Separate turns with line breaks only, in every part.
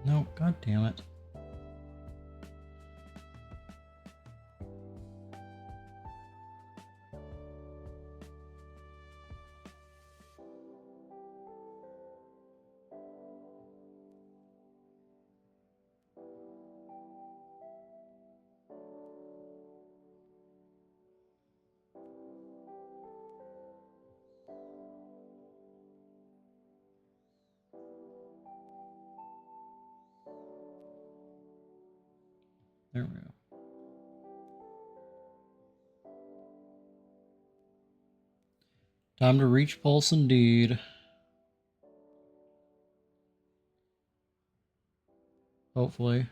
No, god damn it. There we go. Time to reach pulse indeed. Hopefully.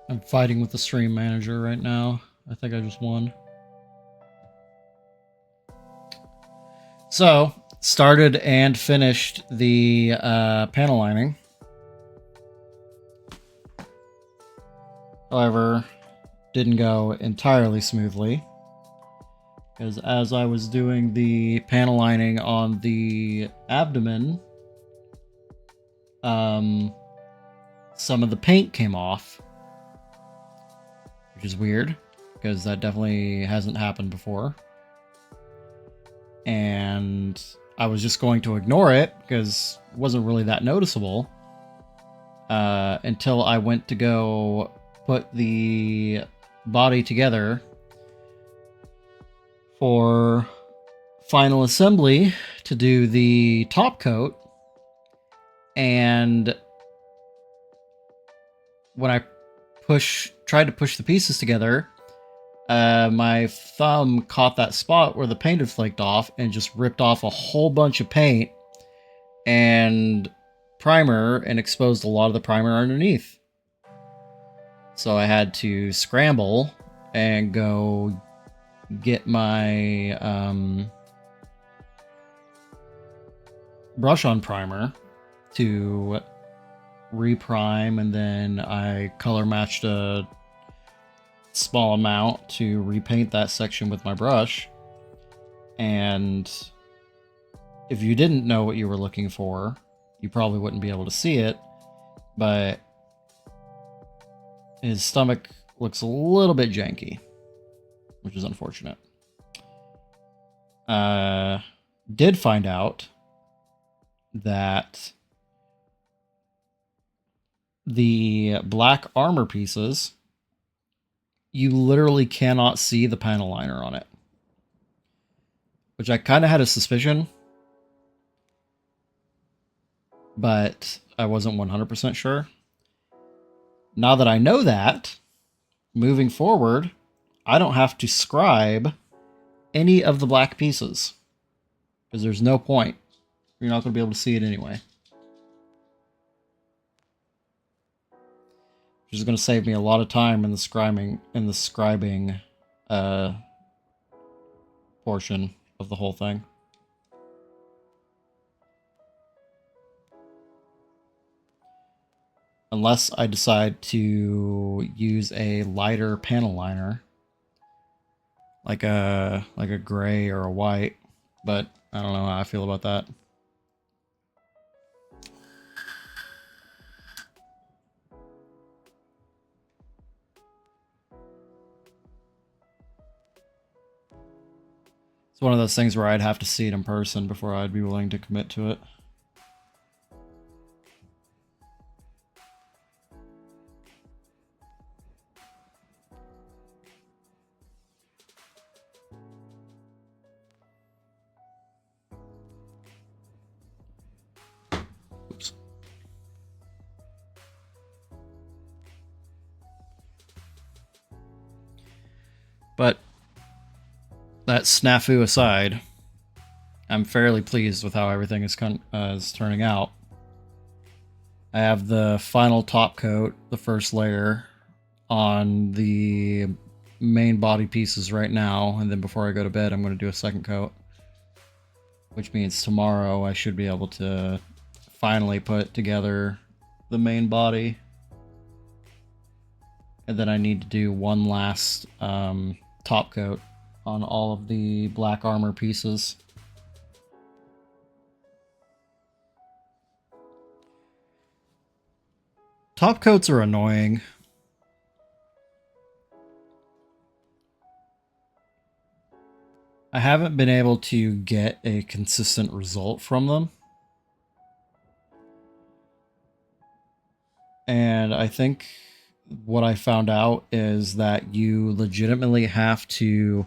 I'm fighting with the stream manager right now. I think I just won. So, started and finished the panel lining. However, didn't go entirely smoothly. Because as I was doing the panel lining on the abdomen, some of the paint came off. Which is weird, because that definitely hasn't happened before. And I was just going to ignore it, because it wasn't really that noticeable. Until I went to go put the body together for final assembly to do the top coat. And when I tried to push the pieces together, my thumb caught that spot where the paint had flaked off and just ripped off a whole bunch of paint and primer and exposed a lot of the primer underneath. So I had to scramble and go get my brush on primer to reprime, and then I color matched a small amount to repaint that section with my brush. And if you didn't know what you were looking for, you probably wouldn't be able to see it, but his stomach looks a little bit janky, which is unfortunate. Did find out that the black armor pieces, you literally cannot see the panel liner on it. Which I kind of had a suspicion, but I wasn't 100% sure. Now that I know that, moving forward, I don't have to scribe any of the black pieces, because there's no point. You're not going to be able to see it anyway. Which is going to save me a lot of time in the scribing portion of the whole thing. Unless I decide to use a lighter panel liner, like a gray or a white, but I don't know how I feel about that. It's one of those things where I'd have to see it in person before I'd be willing to commit to it. Oops. But that snafu aside, I'm fairly pleased with how everything is turning out. I have the final top coat, the first layer, on the main body pieces right now, and then before I go to bed, I'm going to do a second coat. Which means tomorrow I should be able to finally put together the main body. And then I need to do one last top coat on all of the black armor pieces. Top coats are annoying. I haven't been able to get a consistent result from them. And I think what I found out is that you legitimately have to,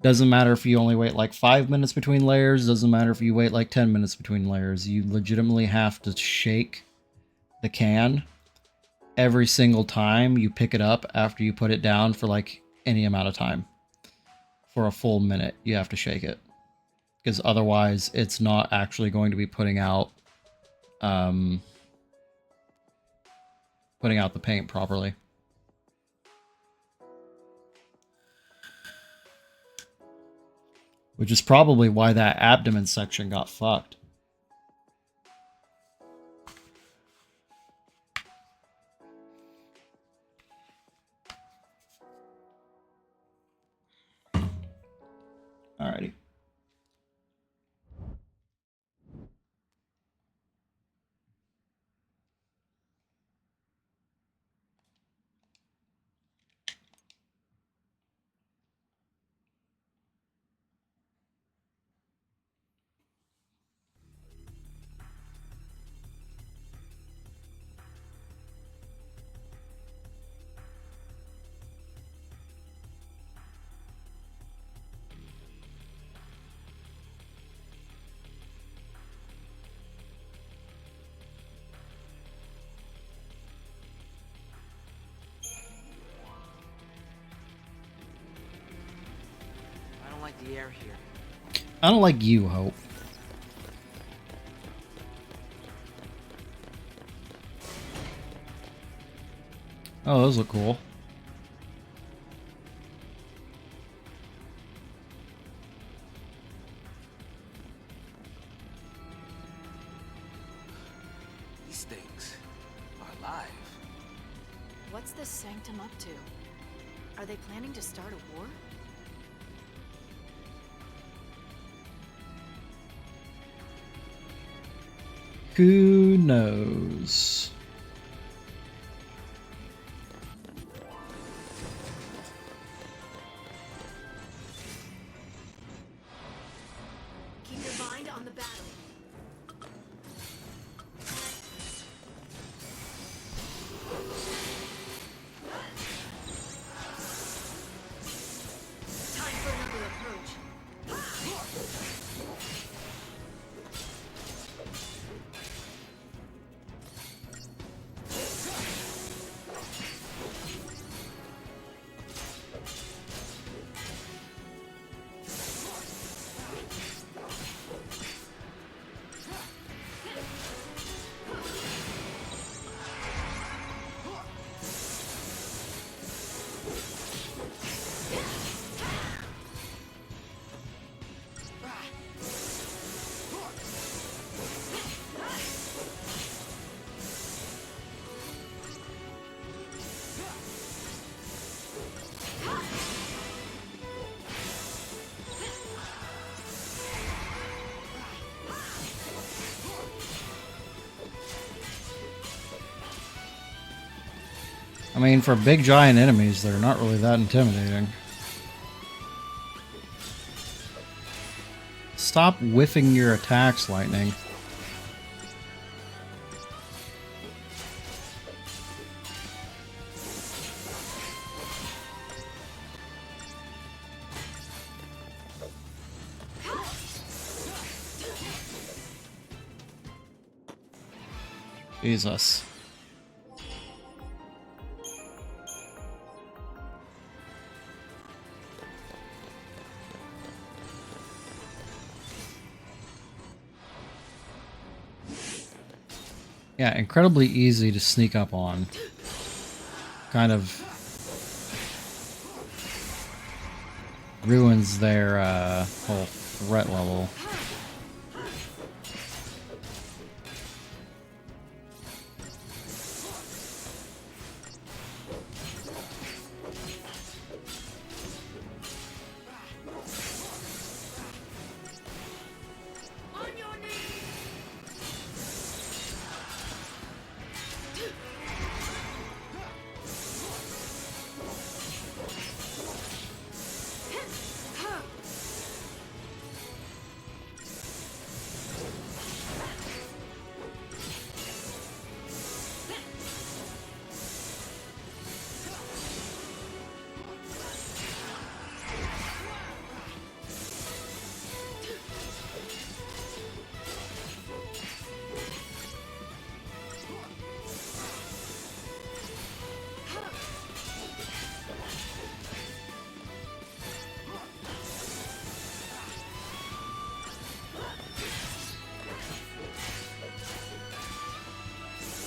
doesn't matter if you only wait like 5 minutes between layers, doesn't matter if you wait like 10 minutes between layers, you legitimately have to shake the can every single time you pick it up after you put it down for like any amount of time. For a full minute, you have to shake it. Because otherwise, it's not actually going to be putting out the paint properly. Which is probably why that abdomen section got fucked. Alrighty.
The air here.
I don't like you, Hope. Oh, those look cool.
These things are alive.
What's this sanctum up to? Are they planning to start a war?
Who knows?
Keep your mind on the battle. Time for another approach.
I mean, for big giant enemies, they're not really that intimidating. Stop whiffing your attacks, Lightning. Jesus. Yeah, incredibly easy to sneak up on. Kind of ruins their whole threat level.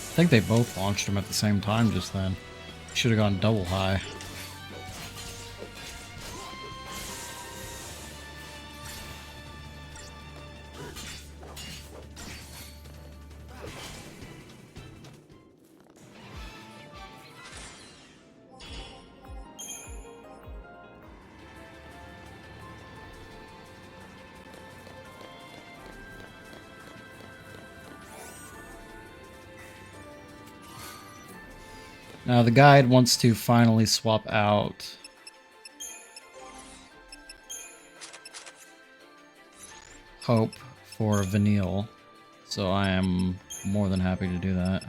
I think they both launched him at the same time just then. Should have gone double high. Now the guide wants to finally swap out Hope for Vanille, so I am more than happy to do that.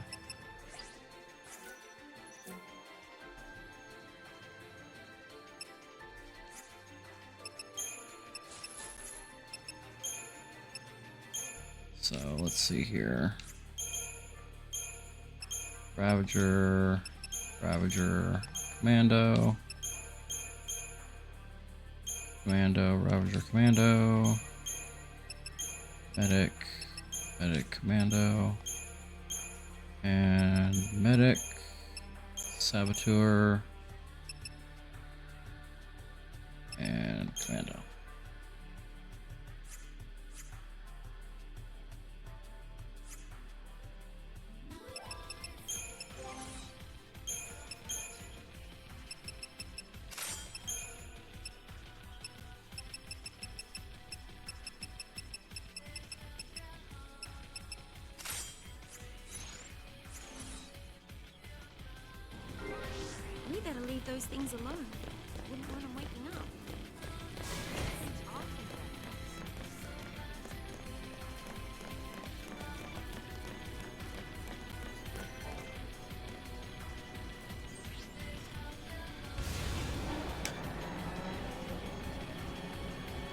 So let's see here. Ravager, Commando, Ravager, Commando, Medic, Commando, and Medic, Saboteur, and Commando.
We better leave those things alone. I wouldn't want them waking up.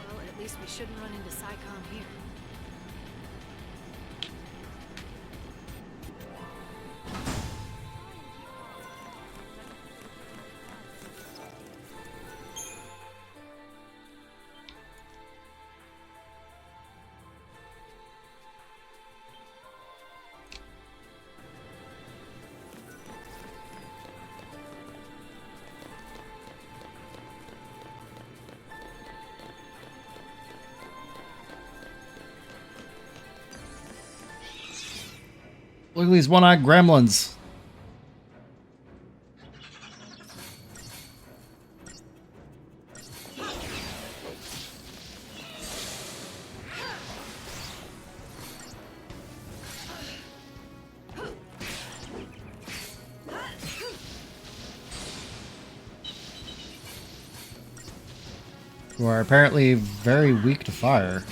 Well, at least we shouldn't run into Psycom here.
Look at these one-eyed gremlins. Who are apparently very weak to fire.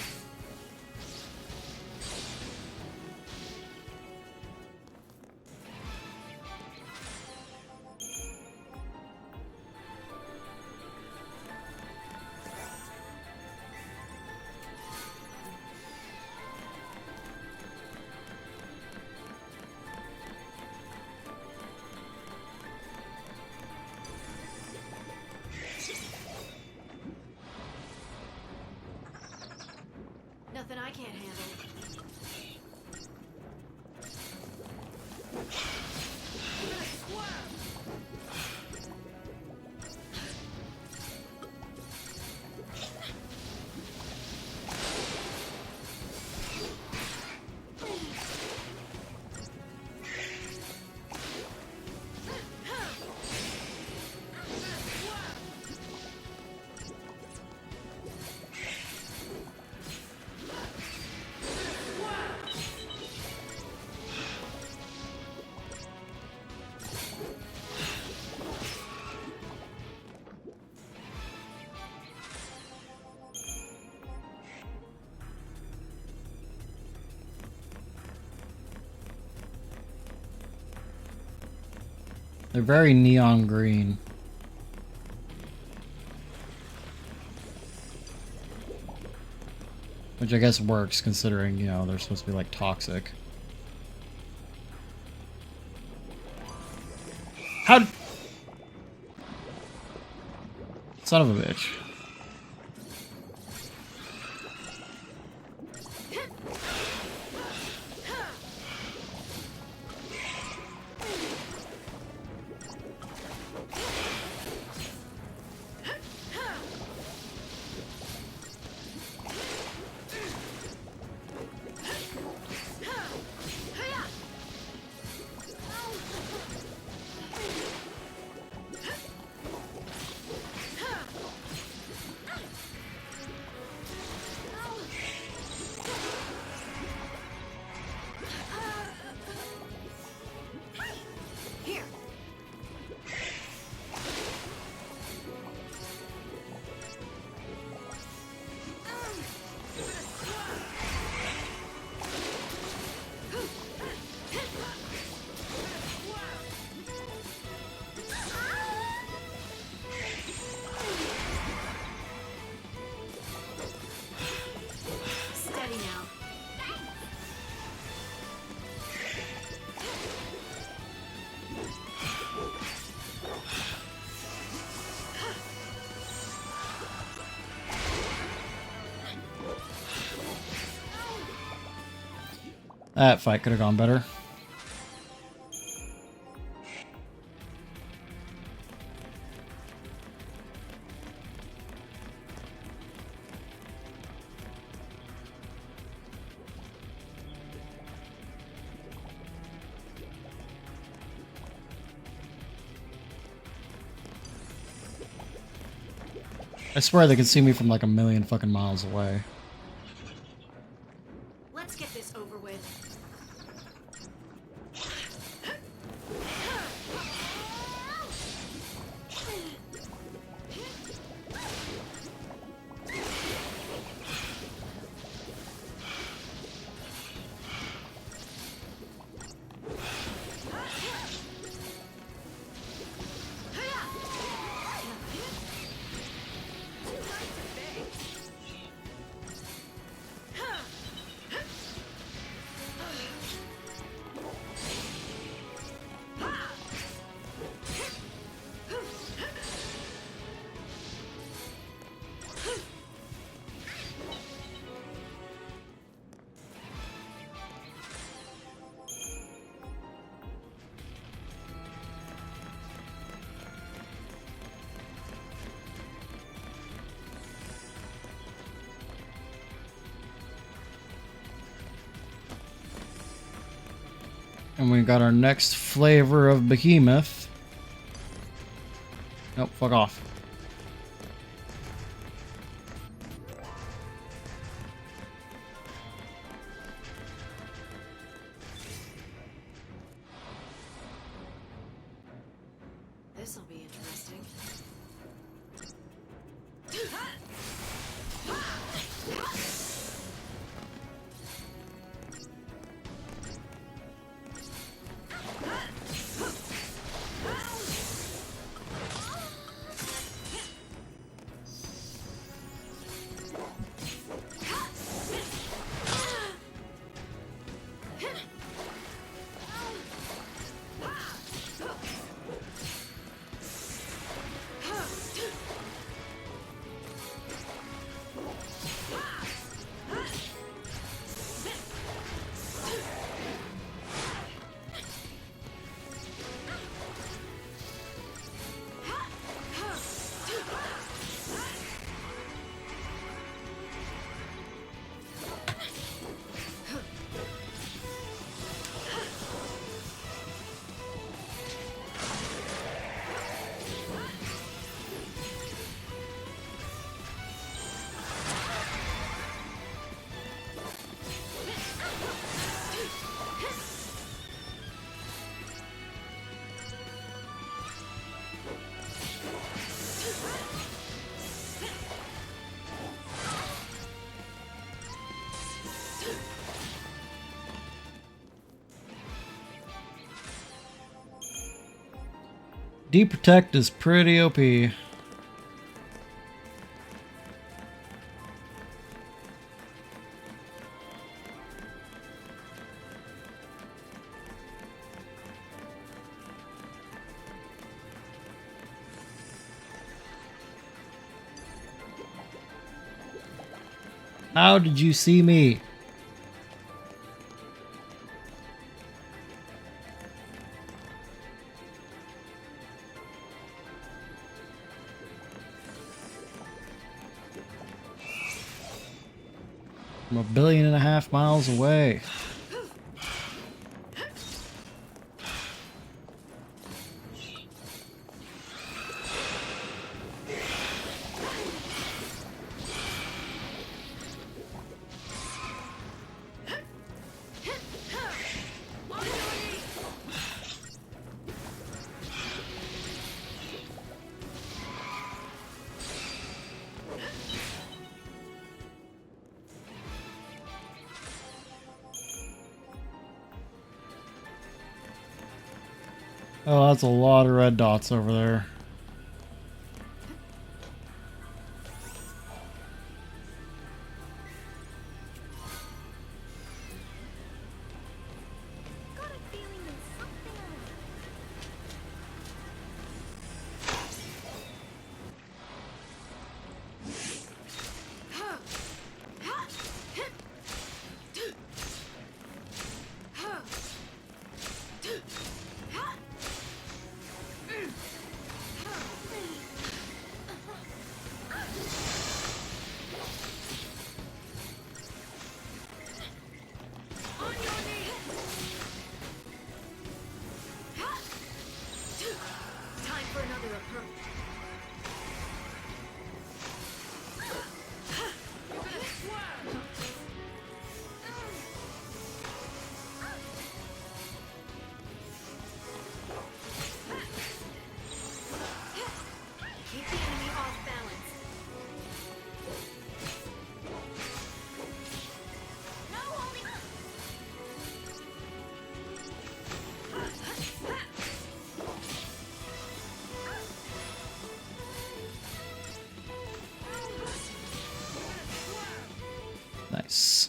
Nothing I can't handle.
They're very neon green. Which I guess works considering, you know, they're supposed to be like toxic. How? Son of a bitch.
Steady now.
That fight could have gone better. I swear they can see me from like a million fucking miles away.
Let's get this over with.
And we got our next flavor of behemoth. Nope, fuck off.
This'll be interesting.
Deep Protect is pretty OP. How did you see me? I'm 1.5 billion miles away. Oh, that's a lot of red dots over there.
Got a feeling there's something around. Time for another approach. Keep the enemy off balance. No holding up.
Nice.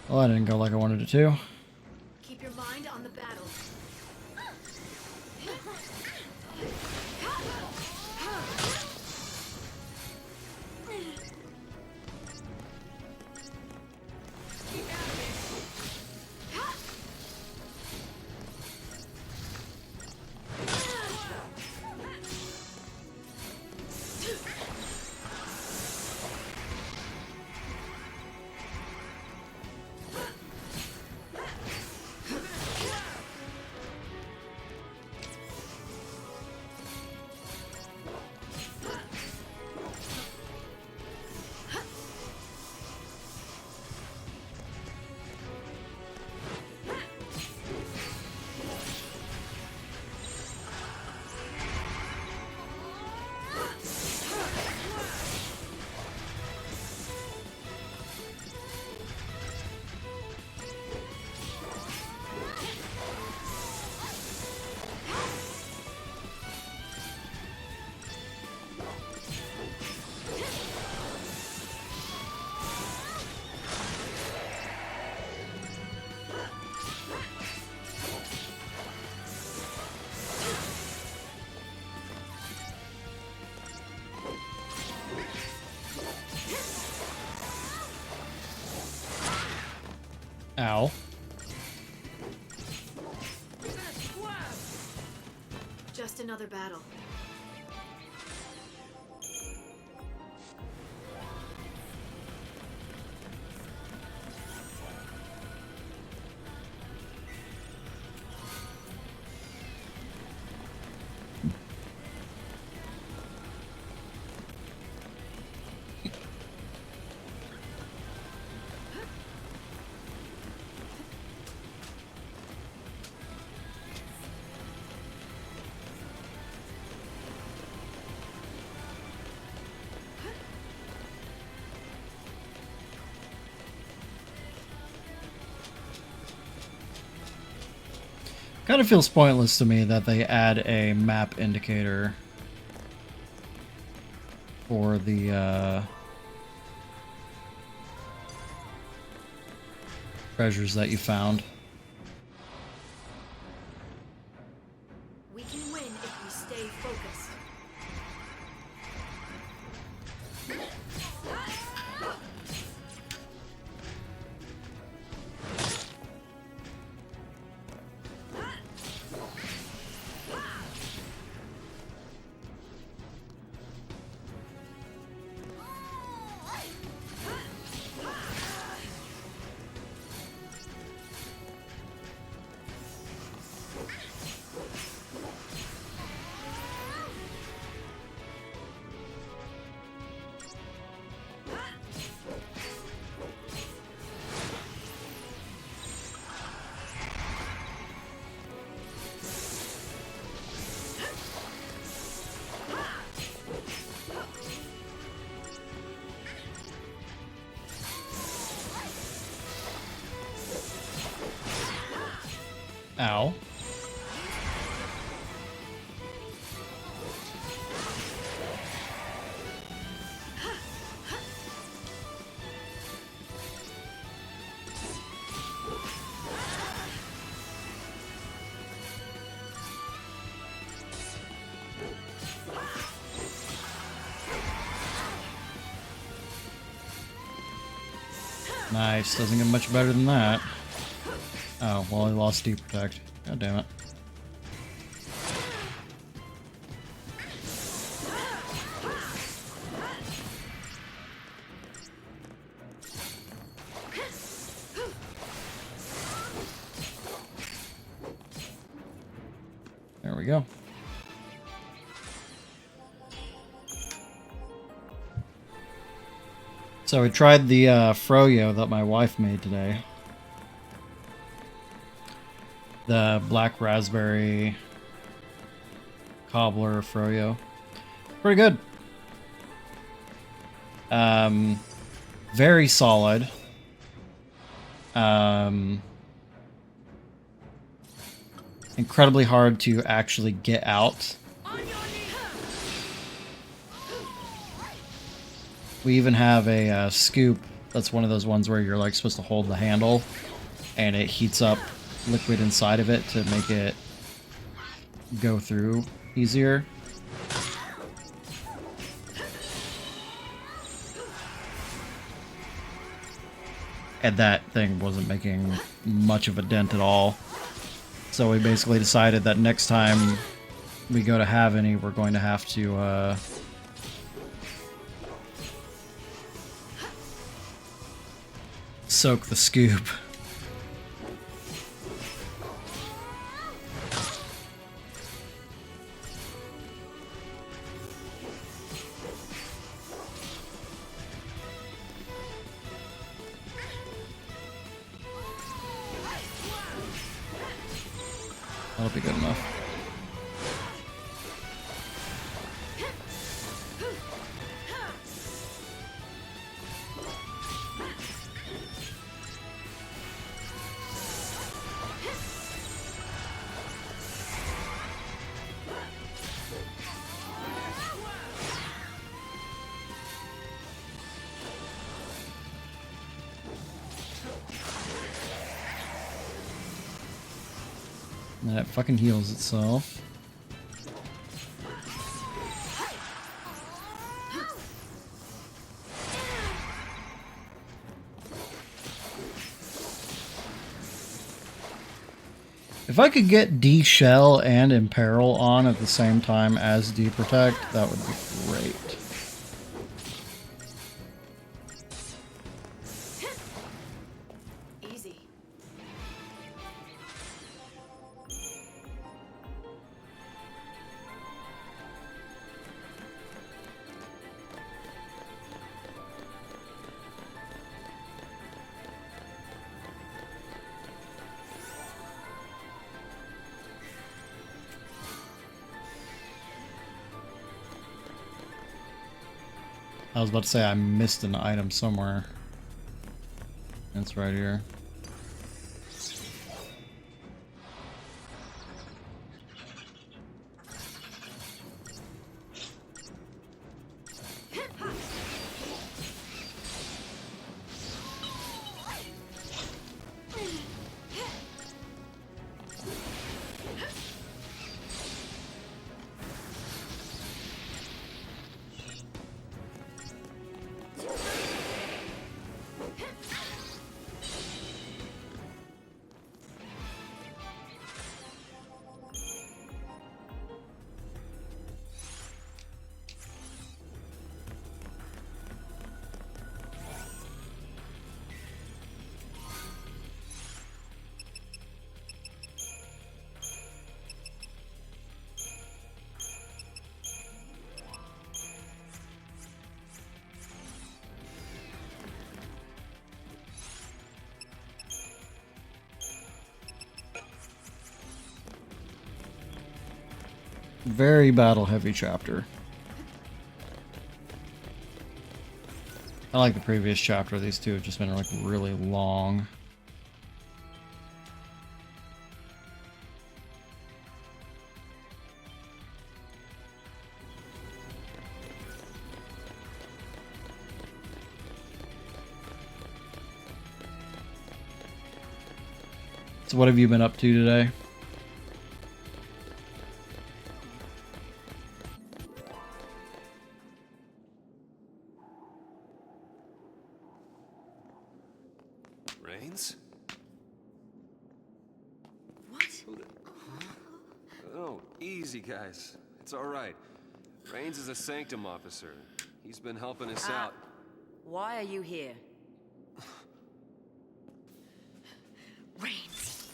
Well, that didn't go like I wanted it to.
Keep your mind on the battle.
Ow.
Just another battle.
Kind of feels pointless to me that they add a map indicator for the treasures that you found.
We can win if we stay focused.
Ow. Nice. Doesn't get much better than that. Oh, well, he lost deep protect. God damn it. There we go. So we tried the froyo that my wife made today. The black raspberry cobbler froyo. Pretty good. Very solid. Incredibly hard to actually get out. We even have a scoop. That's one of those ones where you're like supposed to hold the handle and it heats up liquid inside of it to make it go through easier. And that thing wasn't making much of a dent at all. So we basically decided that next time we go to have any, we're going to have to soak the scoop. That'll be good enough. And it fucking heals itself. If I could get D-Shell and Imperil on at the same time as D-Protect, that would be great.
Easy.
I was about to say I missed an item somewhere. It's right here. Very battle heavy chapter. I like the previous chapter. These two have just been like really long. So what have you been up to today?
Rains?
What?
Oh, easy, guys. It's all right. Rains is a Sanctum officer. He's been helping us out.
Why are you here?
Reigns!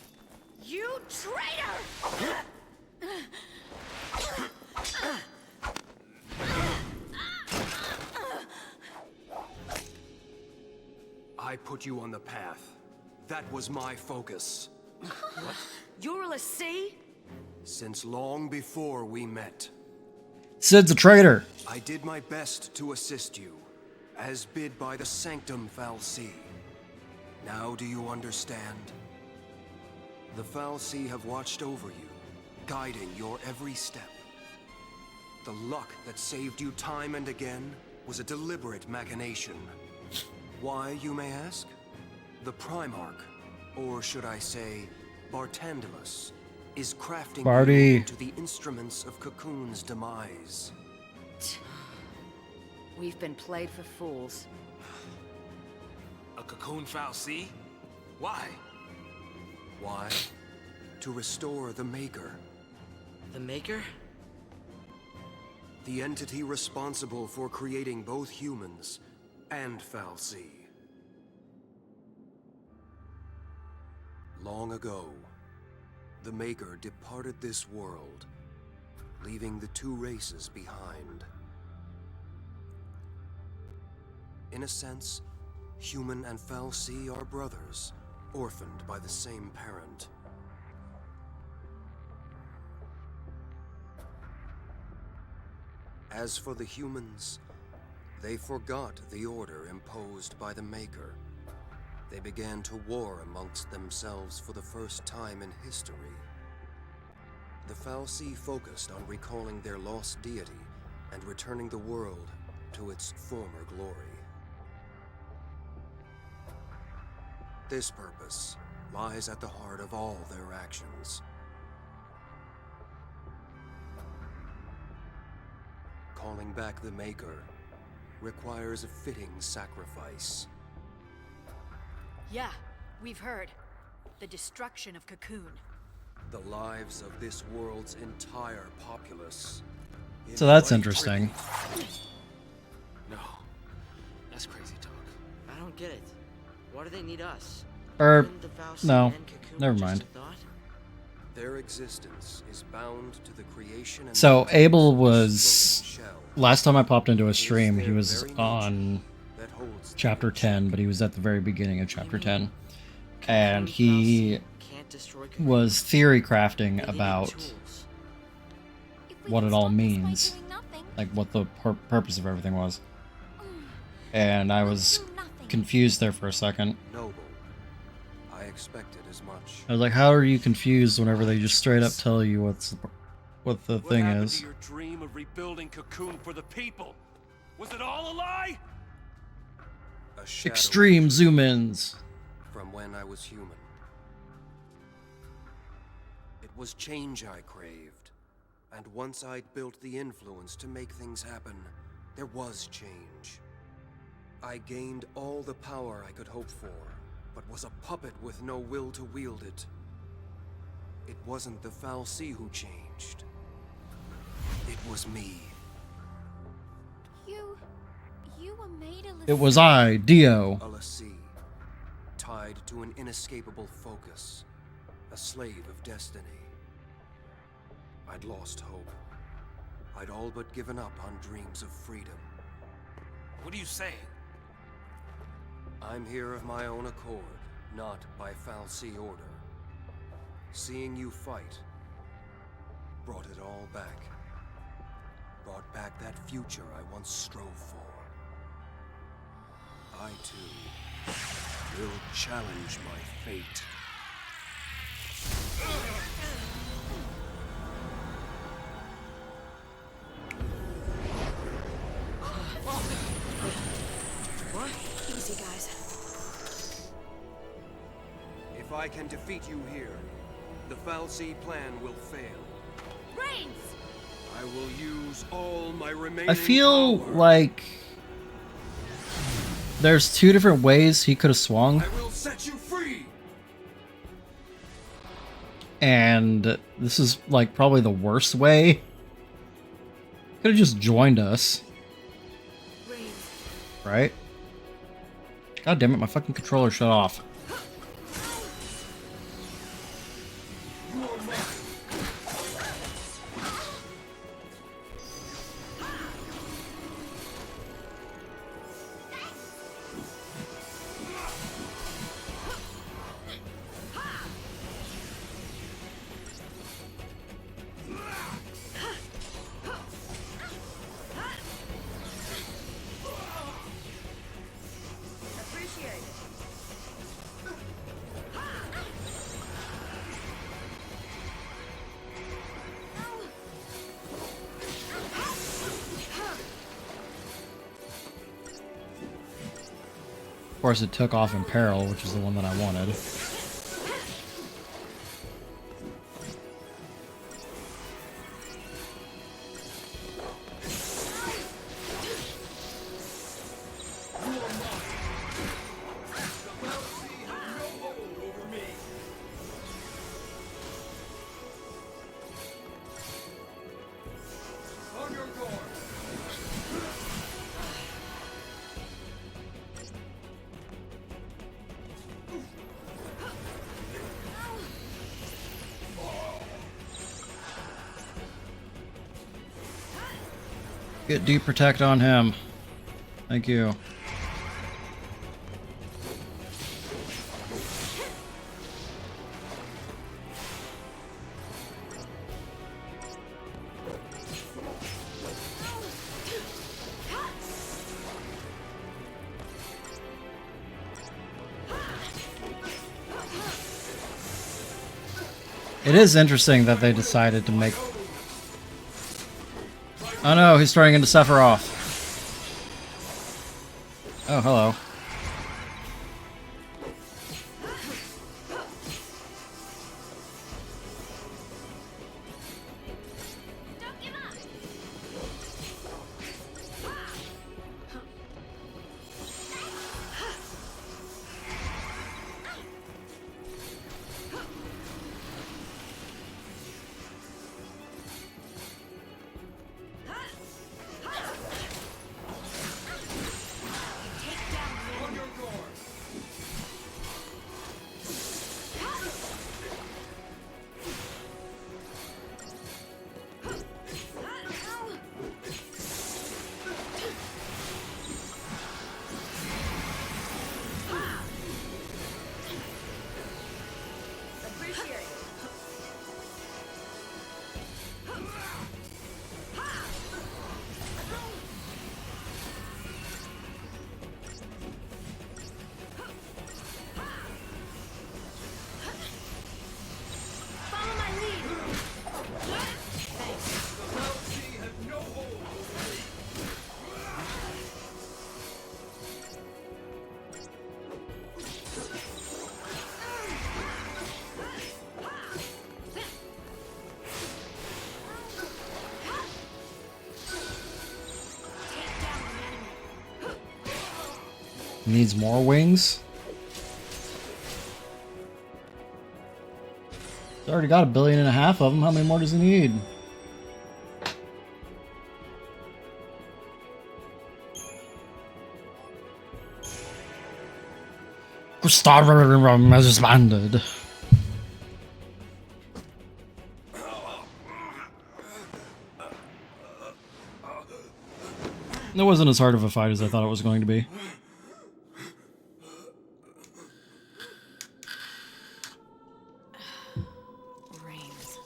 You traitor!
I put you on the path. That was my focus.
What? You're a l'Cie?
Since long before we met.
Sid's a traitor.
I did my best to assist you, as bid by the Sanctum fal'Cie. Now do you understand? The fal'Cie have watched over you, guiding your every step. The luck that saved you time and again was a deliberate machination. Why, you may ask? The Primarch, or should I say, Bartandalus, is crafting
Barty
you into the instruments of Cocoon's demise.
We've been played for fools.
A Cocoon fal'Cie? Why?
Why? To restore the Maker.
The Maker?
The entity responsible for creating both humans and fal'Cie. Long ago, the Maker departed this world, leaving the two races behind. In a sense, human and fal'Cie are brothers, orphaned by the same parent. As for the humans, they forgot the order imposed by the Maker. They began to war amongst themselves for the first time in history. The fal'Cie focused on recalling their lost deity and returning the world to its former glory. This purpose lies at the heart of all their actions. Calling back the Maker requires a fitting sacrifice.
Yeah, we've heard. The destruction of Cocoon.
The lives of this world's entire populace.
So that's interesting.
No. That's crazy talk.
I don't get it. Why do they need us?
Or
Couldn't the fal'Cie
no,
and Cocoon
never
just
mind.
have thought?
Their existence is bound to the creation and
So
maintenance
Abel
of the
was
floating shell.
last time I popped into a stream,
It is
he
their
was
very nature
on
that holds
chapter
them.
10, but he was at the very beginning of chapter 10.
Cocoon
And he
fal'Cie can't destroy Cocoon.
was theory crafting
They needed
about
tools.
If we
what
can
it all
stop this by
means.
doing nothing,
like what the purpose of everything was. And I
we'll
was
do nothing.
confused there for a second.
Noble. I expected as much.
I was like, how are you confused whenever they just straight up tell you what the
What
thing
happened
is?
to your dream of rebuilding Cocoon for the people? Was it all a lie?
A shadow
Extreme zoom ins.
from when I was human. It was change I craved, and once I'd built the influence to make things happen, there was change. I gained all the power I could hope for, but was a puppet with no will to wield it. It wasn't the fal'Cie who changed. It was me.
You were made a
It was I, Dio.
A l'Cie, tied to an inescapable focus, a slave of destiny. I'd lost hope. I'd all but given up on dreams of freedom.
What are you saying?
I'm here of my own accord, not by fal'Cie order. Seeing you fight brought it all back. brought back that future I once strove for. I, too, will challenge my fate.
Easy, guys.
If I can defeat you here, the Fal'Cie plan will fail.
Reigns!
I will use all my remaining
I feel
power.
like there's two different ways he could have swung,
I will set you free!
and this is like probably the worst way. Could have just joined us,
Reigns.
right? God damn it, my fucking controller shut off.
Appreciate it.
Of course, it took off in peril, which is the one that I wanted. Get deep protect on him. Thank you. It is interesting that they decided to make... Oh no, he's turning into Sephiroth. Oh, hello.
Don't give up! Follow my lead! Thanks. Take down the enemy.
Needs more wings. He's already got 1.5 billion of them. How many more does he need? Gustavo has responded. It wasn't as hard of a fight as I thought it was going to be.
Reigns.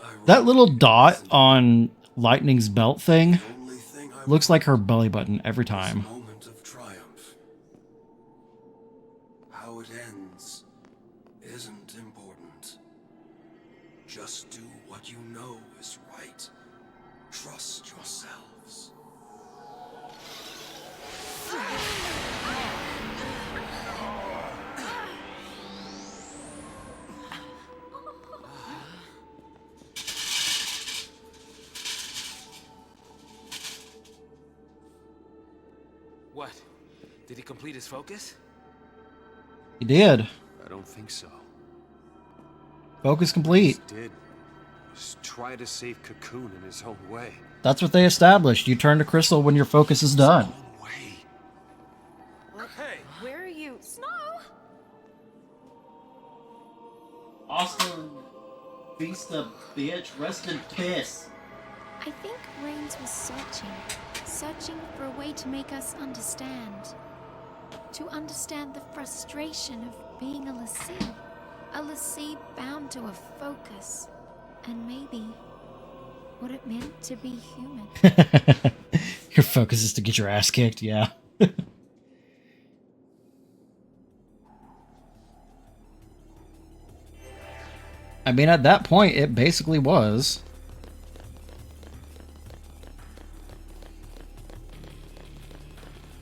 I
That little dot on Lightning's belt thing
Only thing I
looks like her belly button every time.
moment of triumph. How it ends isn't important. Just do what you know is right. Trust yourselves.
What? Did he complete his focus?
He did.
I don't think so.
Focus complete.
He did. Just try to save Cocoon in his own way.
That's what they established. You turn to crystal when your focus is done.
His own way.
What?
Hey!
Where are you? Snow!
Austin, beast the bitch, rest in piss.
I think Reigns was searching for a way to make us understand. To understand the frustration of being a l'Cie bound to a focus, and maybe what it meant to be human.
Your focus is to get your ass kicked, yeah. I mean, at that point, it basically was.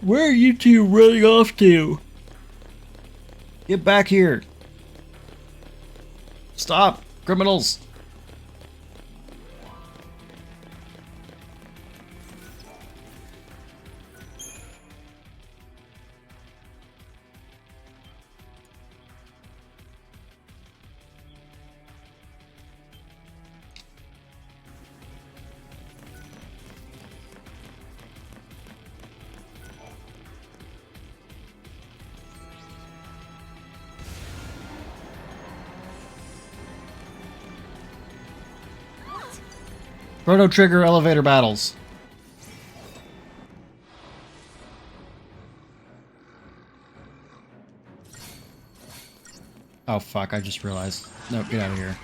Where are you two running off to? Get back here. Stop, criminals. Chrono Trigger elevator battles. Oh fuck, I just realized. Nope, get out of here.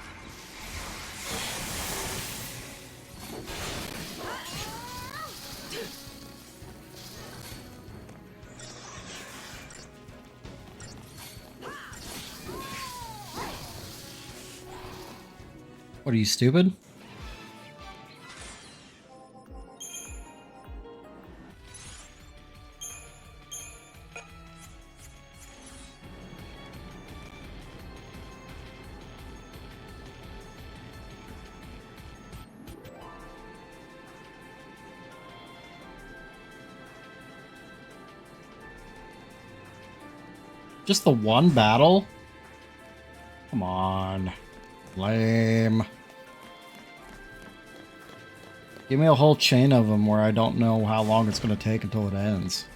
What are you, stupid? Just the one battle? Come on. Lame. Give me a whole chain of them where I don't know how long it's going to take until it ends.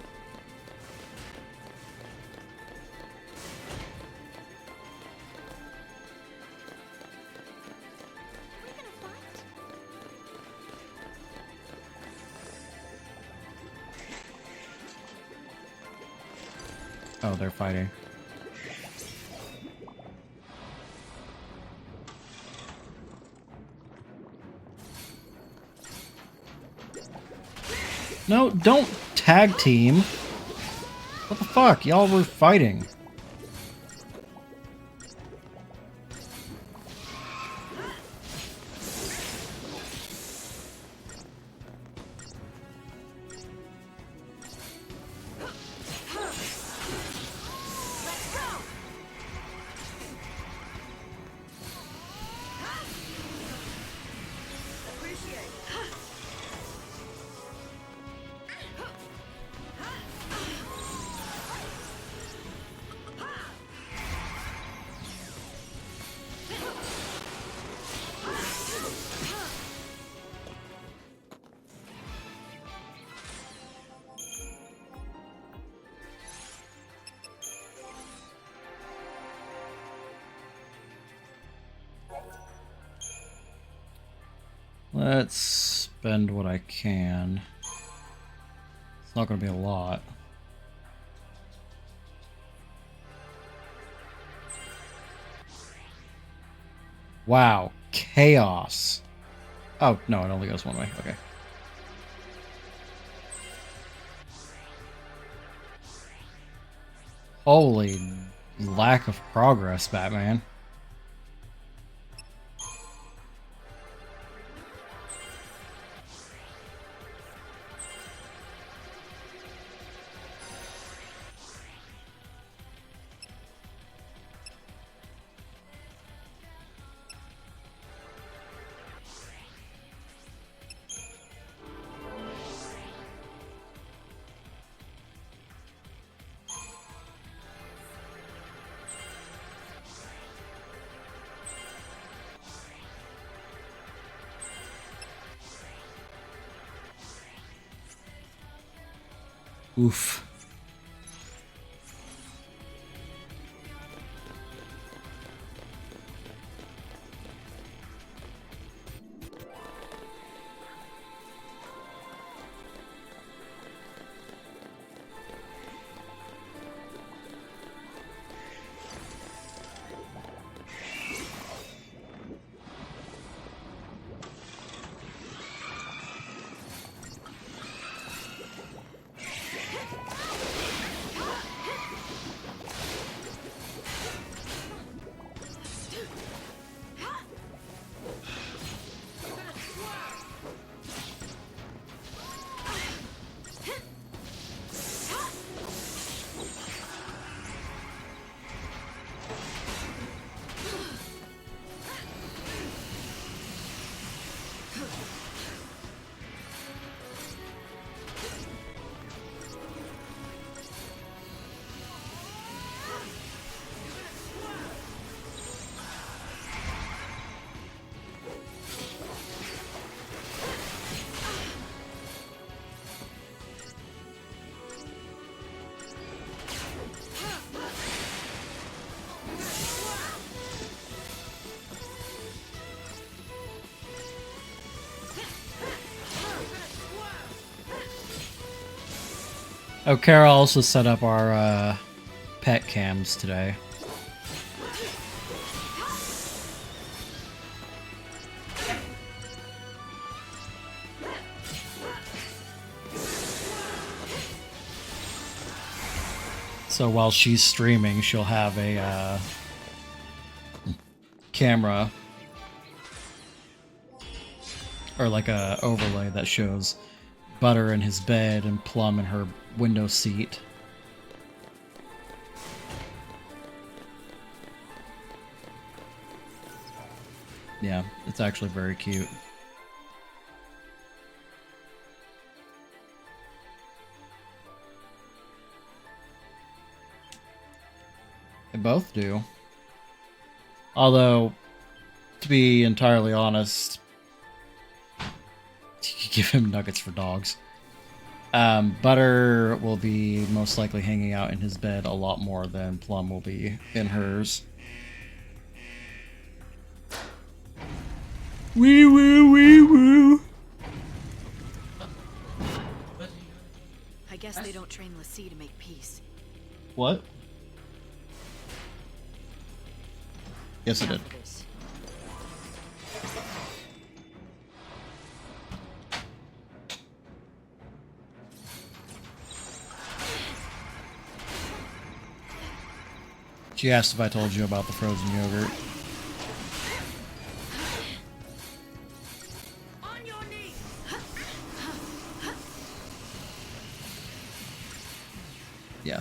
Oh, they're fighting. No, don't tag team. What the fuck? Y'all were fighting. Let's spend what I can. It's not going to be a lot. Wow, chaos. Oh, no, it only goes one way. Okay. Holy lack of progress, Batman. Oof. Oh, Kara also set up our pet cams today. So while she's streaming, she'll have a camera or like a overlay that shows Butter in his bed and Plum in her window seat. Yeah, it's actually very cute. They both do. Although, to be entirely honest, you could give him nuggets for dogs. Butter will be most likely hanging out in his bed a lot more than Plum will be in hers. Wee woo, wee woo.
I guess they don't train Lassie to make peace.
What? Yes, it
Now
did.
for this.
She asked if I told you about the frozen yogurt.
On your knees.
Yeah.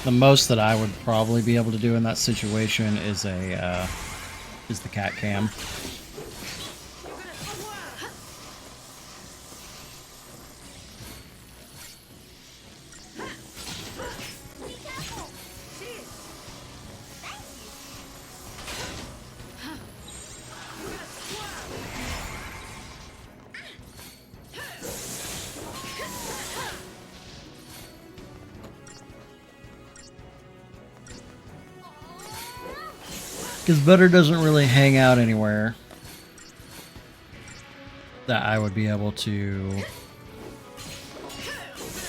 The most that I would probably be able to do in that situation is the cat cam. Because Butter doesn't really hang out anywhere that I would be able to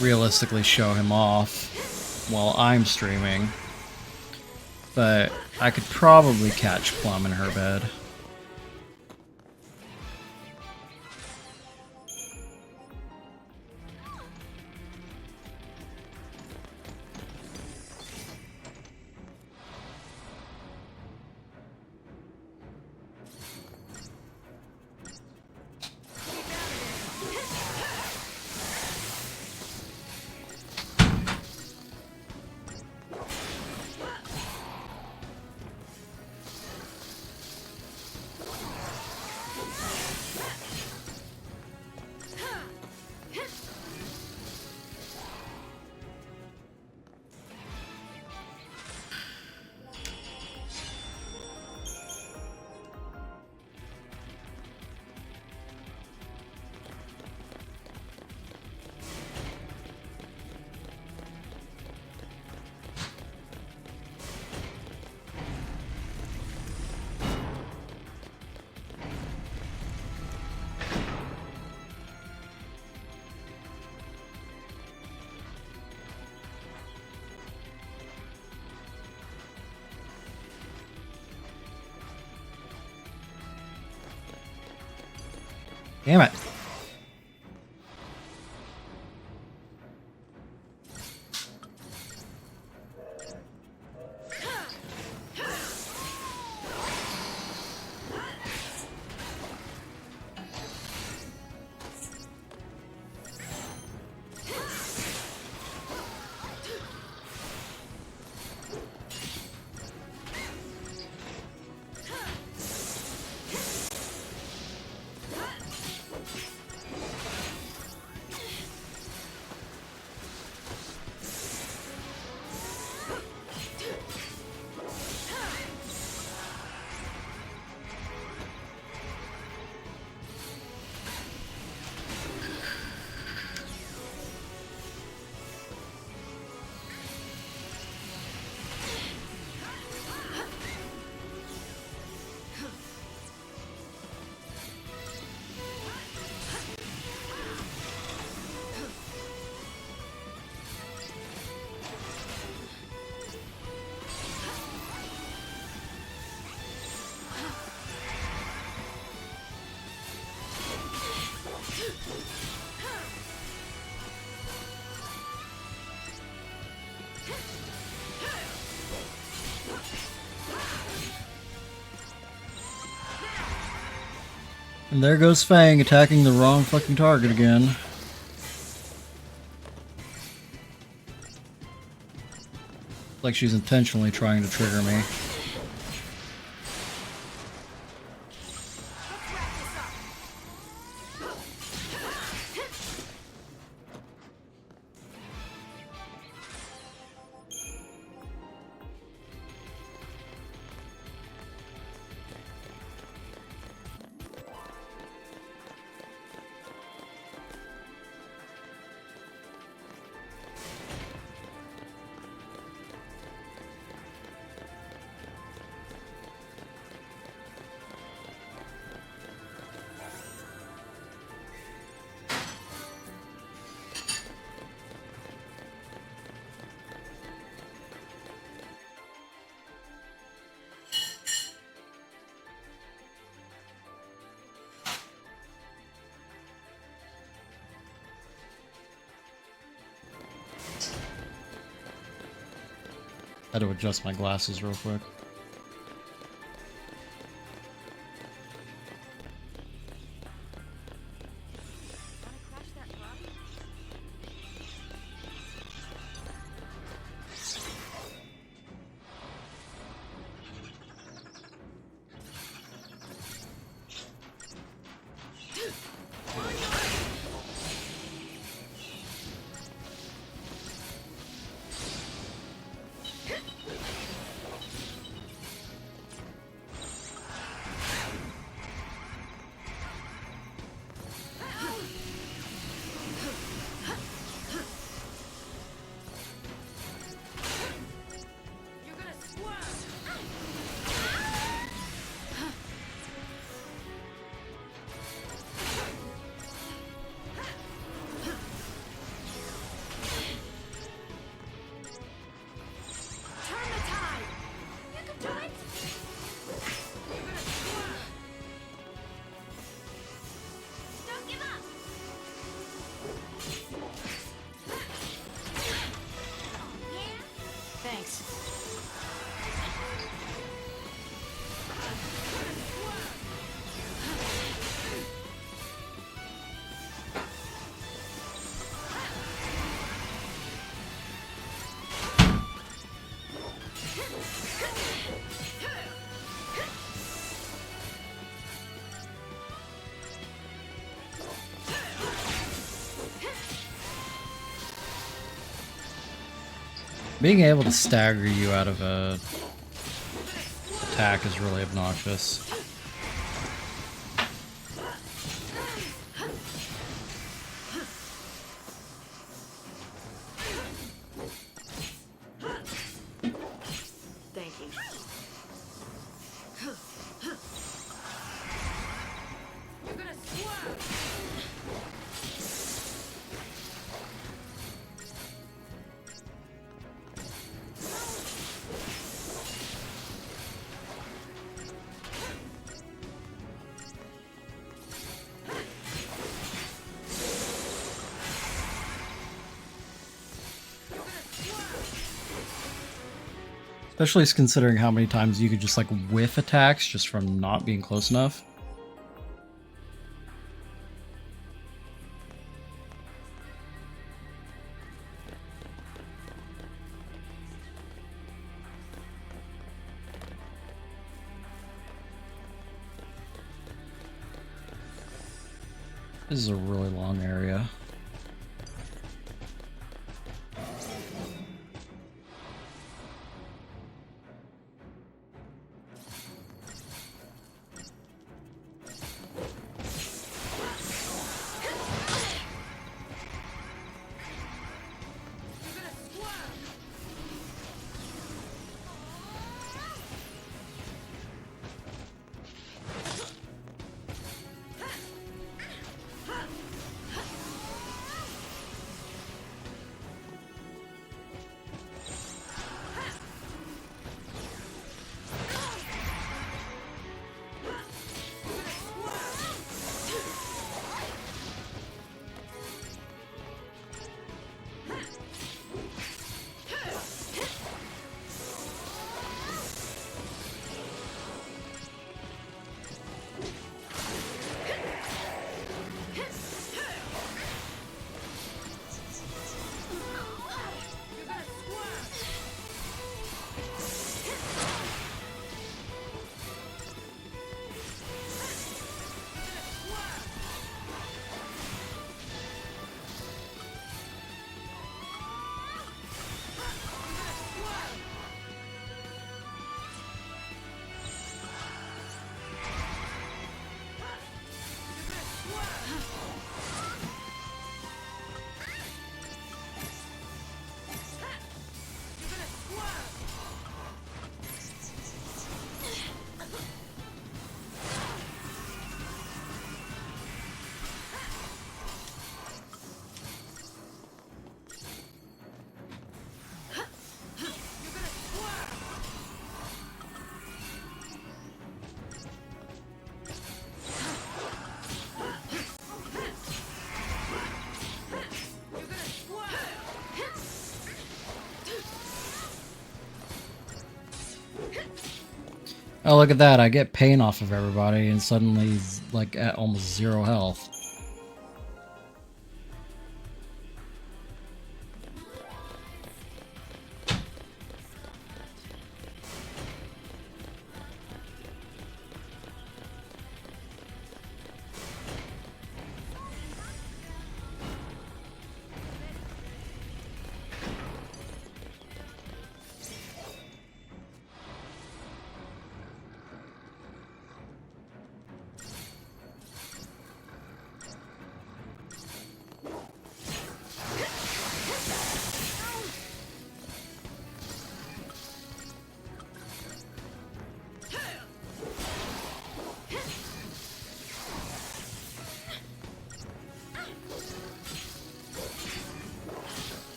realistically show him off while I'm streaming. But I could probably catch Plum in her bed. Damn it. And there goes Fang attacking the wrong fucking target again. Like she's intentionally trying to trigger me. I had to adjust my glasses real quick. Being able to stagger you out of a attack is really obnoxious.
Thank you.
Especially considering how many times you could just like whiff attacks just from not being close enough. This is a really long area. Oh, look at that. I get pain off of everybody and suddenly like at almost 0 health.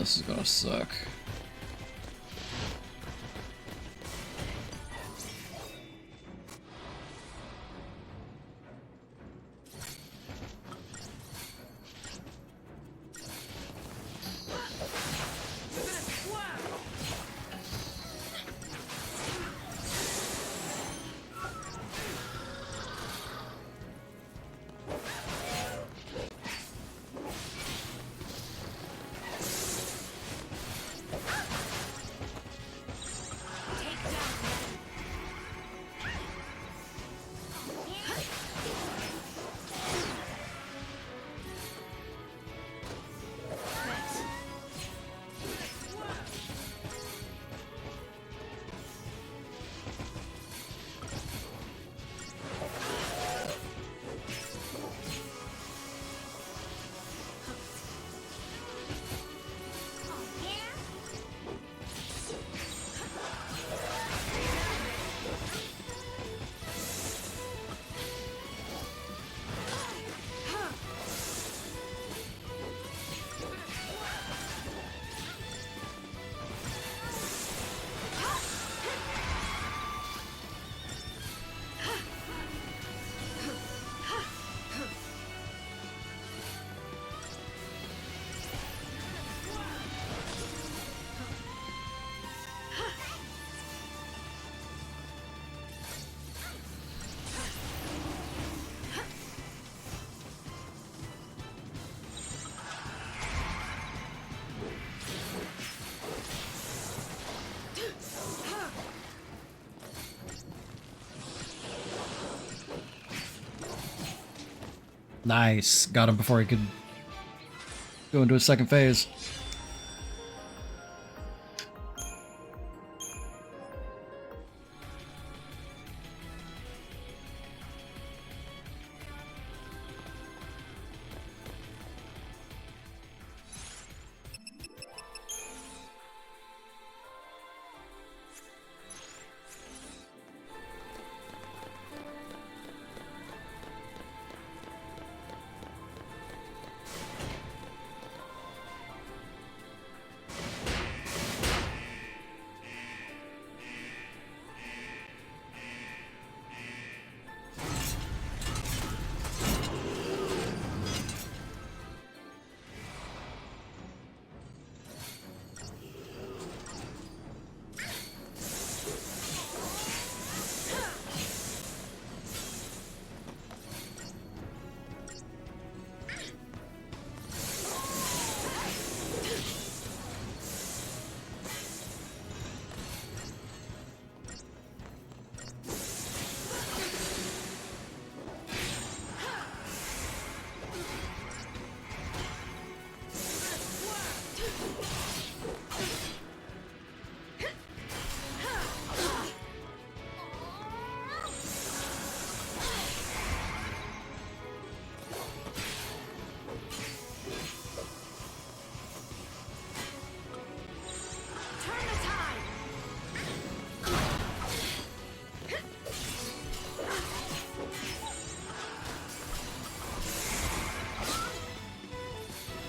this is gonna suck. Nice. Got him before he could go into a second phase.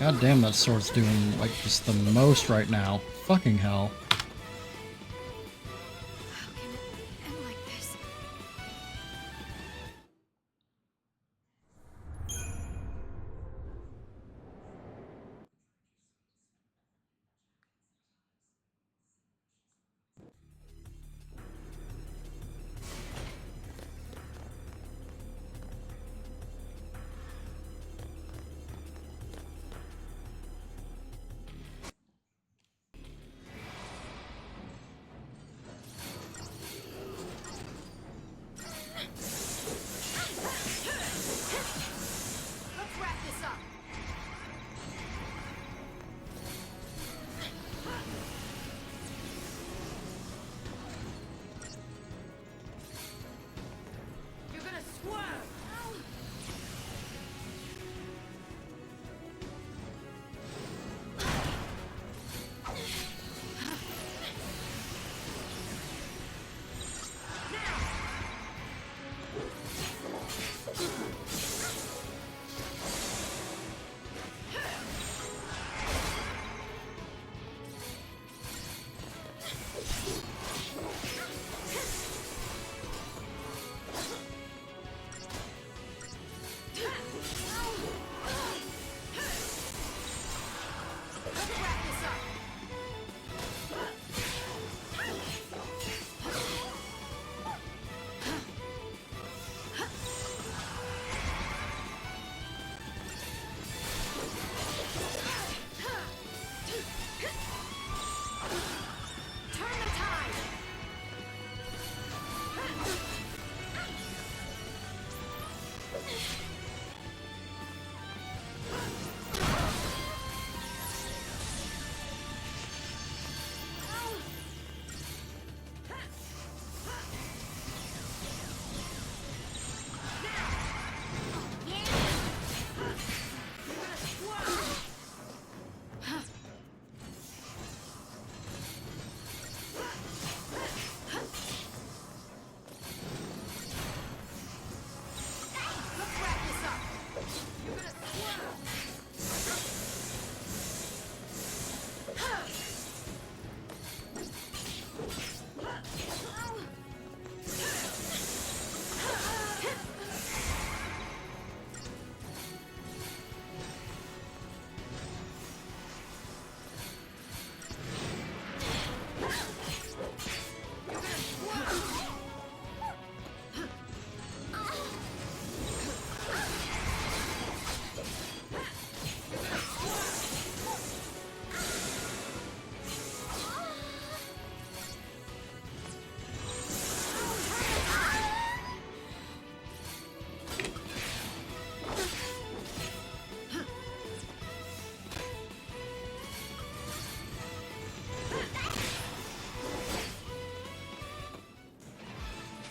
God damn, that sword's doing like just the most right now. Fucking hell.
How can it end like this?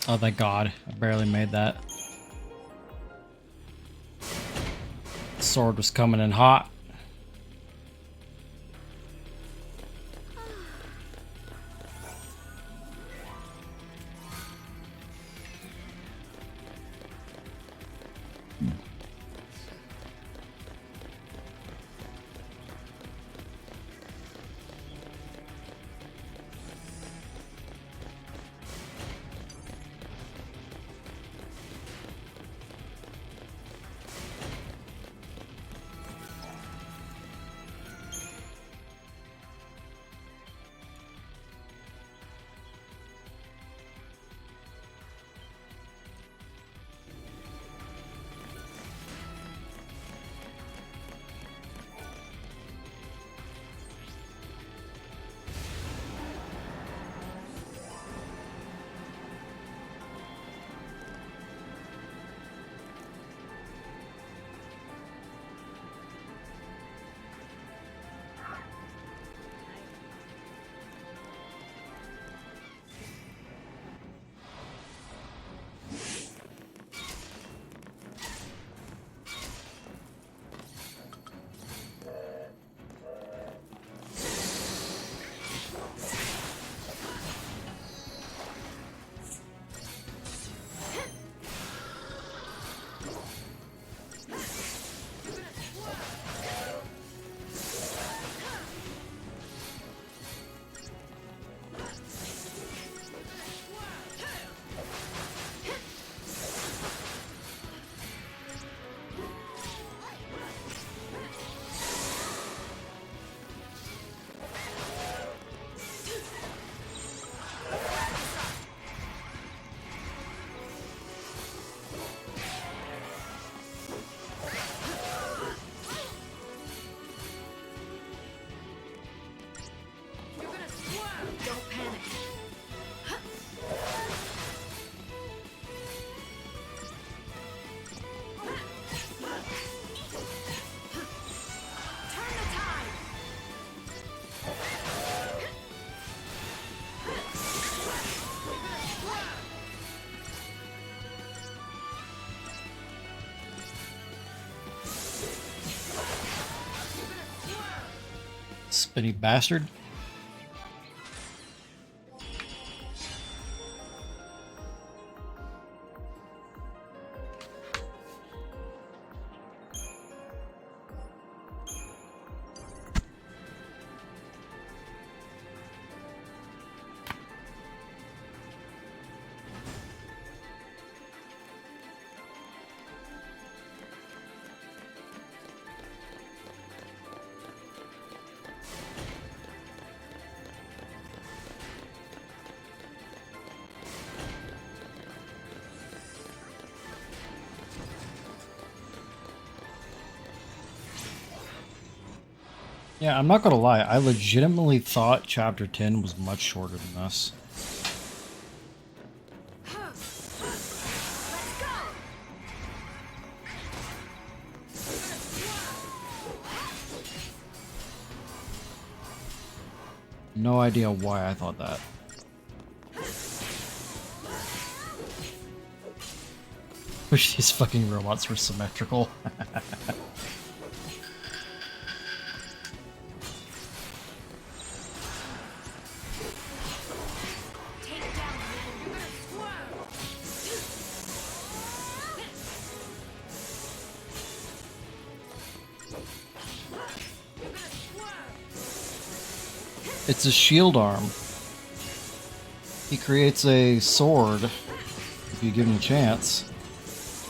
Oh, thank God. I barely made that. Sword was coming in hot.
Don't panic. Turn the tide.
Spinny bastard. Yeah, I'm not gonna lie. I legitimately thought Chapter 10 was much shorter than this.
Let's go.
No idea why I thought that. Wish these fucking robots were symmetrical.
Take down. You're gonna swerve. You're gonna swerve.
It's a shield arm. He creates a sword, if you give him a chance,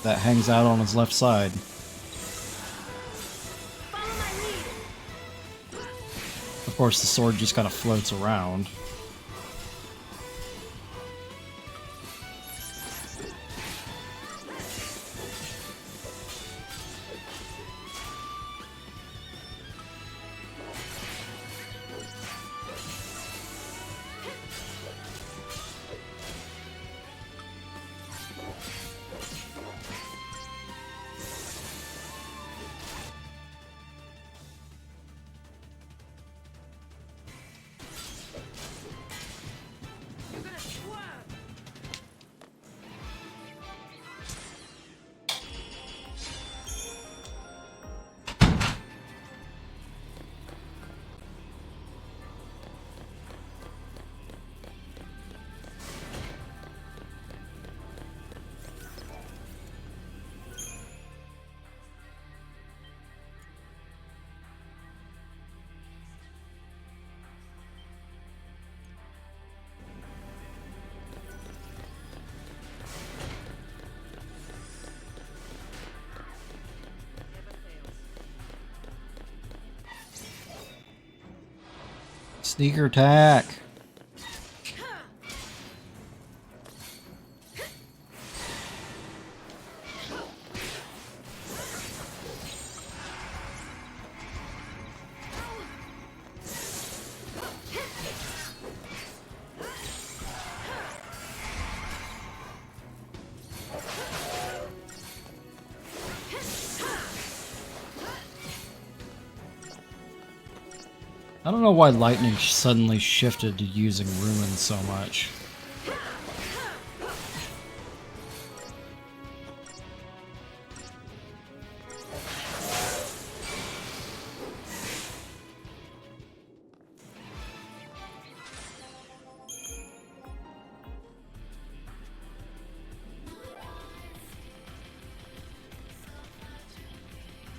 that hangs out on his left side.
Follow my lead.
Of course, the sword just kind of floats around. Sneaker attack. I don't know why lightning suddenly shifted to using ruins so much.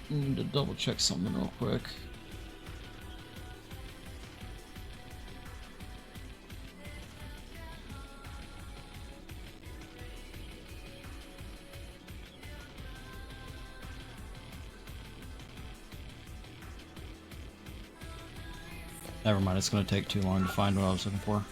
I need to double check something real quick. Never mind, it's going to take too long to find what I was looking for.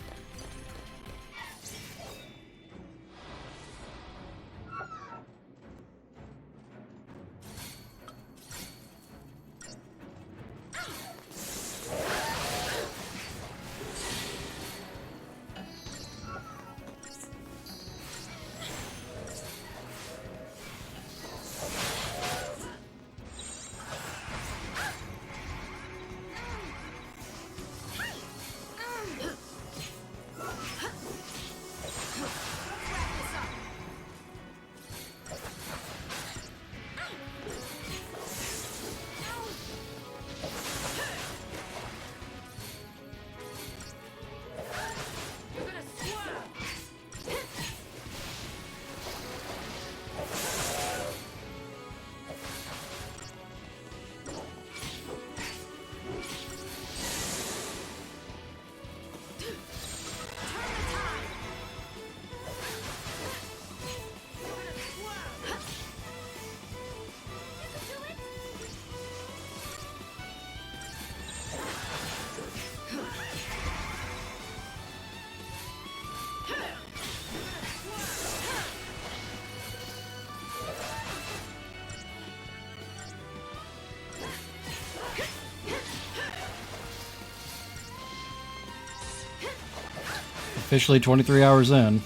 Officially 23 hours in.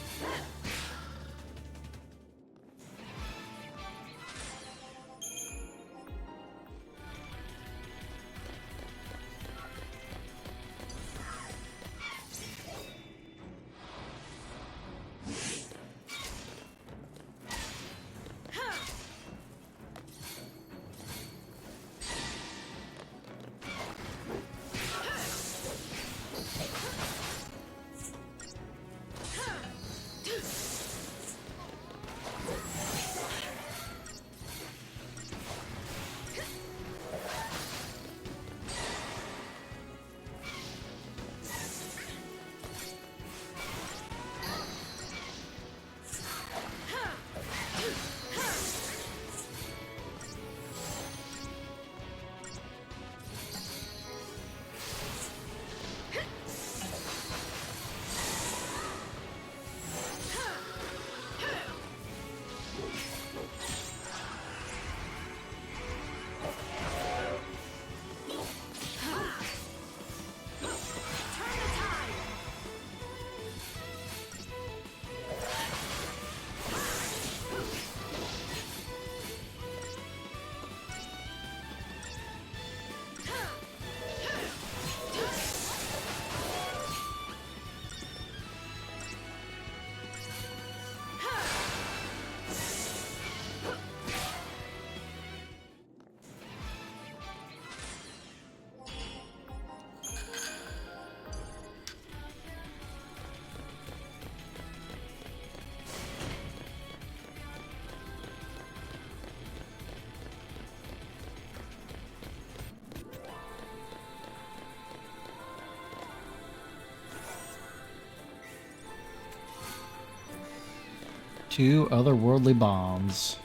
Two otherworldly bombs.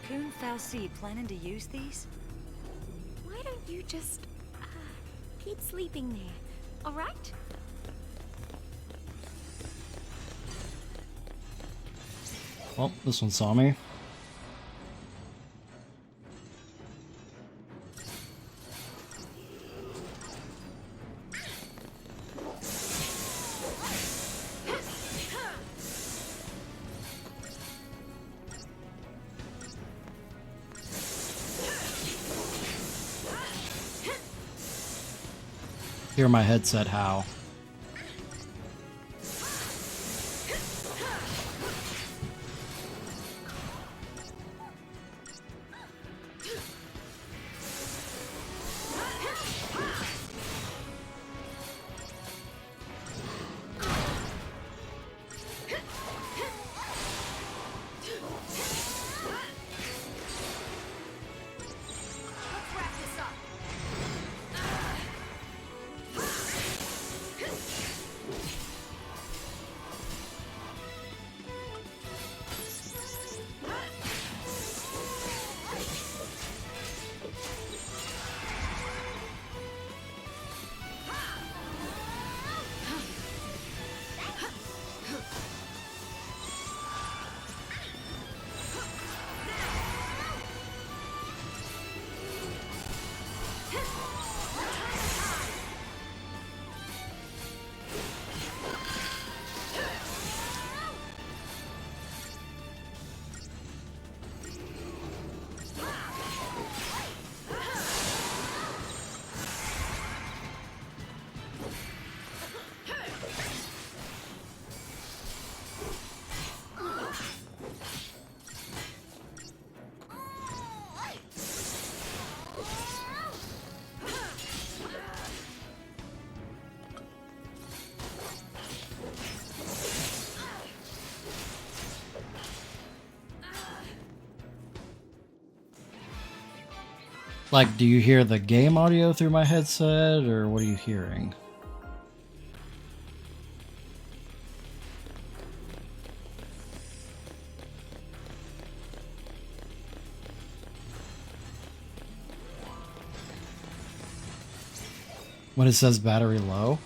Coon Fal'Cie planning to use these?
Why don't you just keep sleeping there, all right?
Well, this one saw me. Hear my headset how. Like, do you hear the game audio through my headset, or what are you hearing? When it says battery low?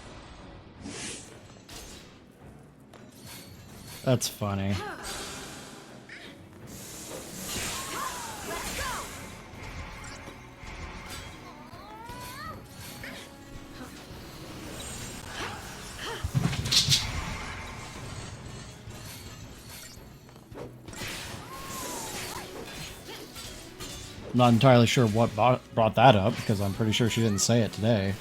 That's funny. I'm not entirely sure what brought that up, because I'm pretty sure she didn't say it today.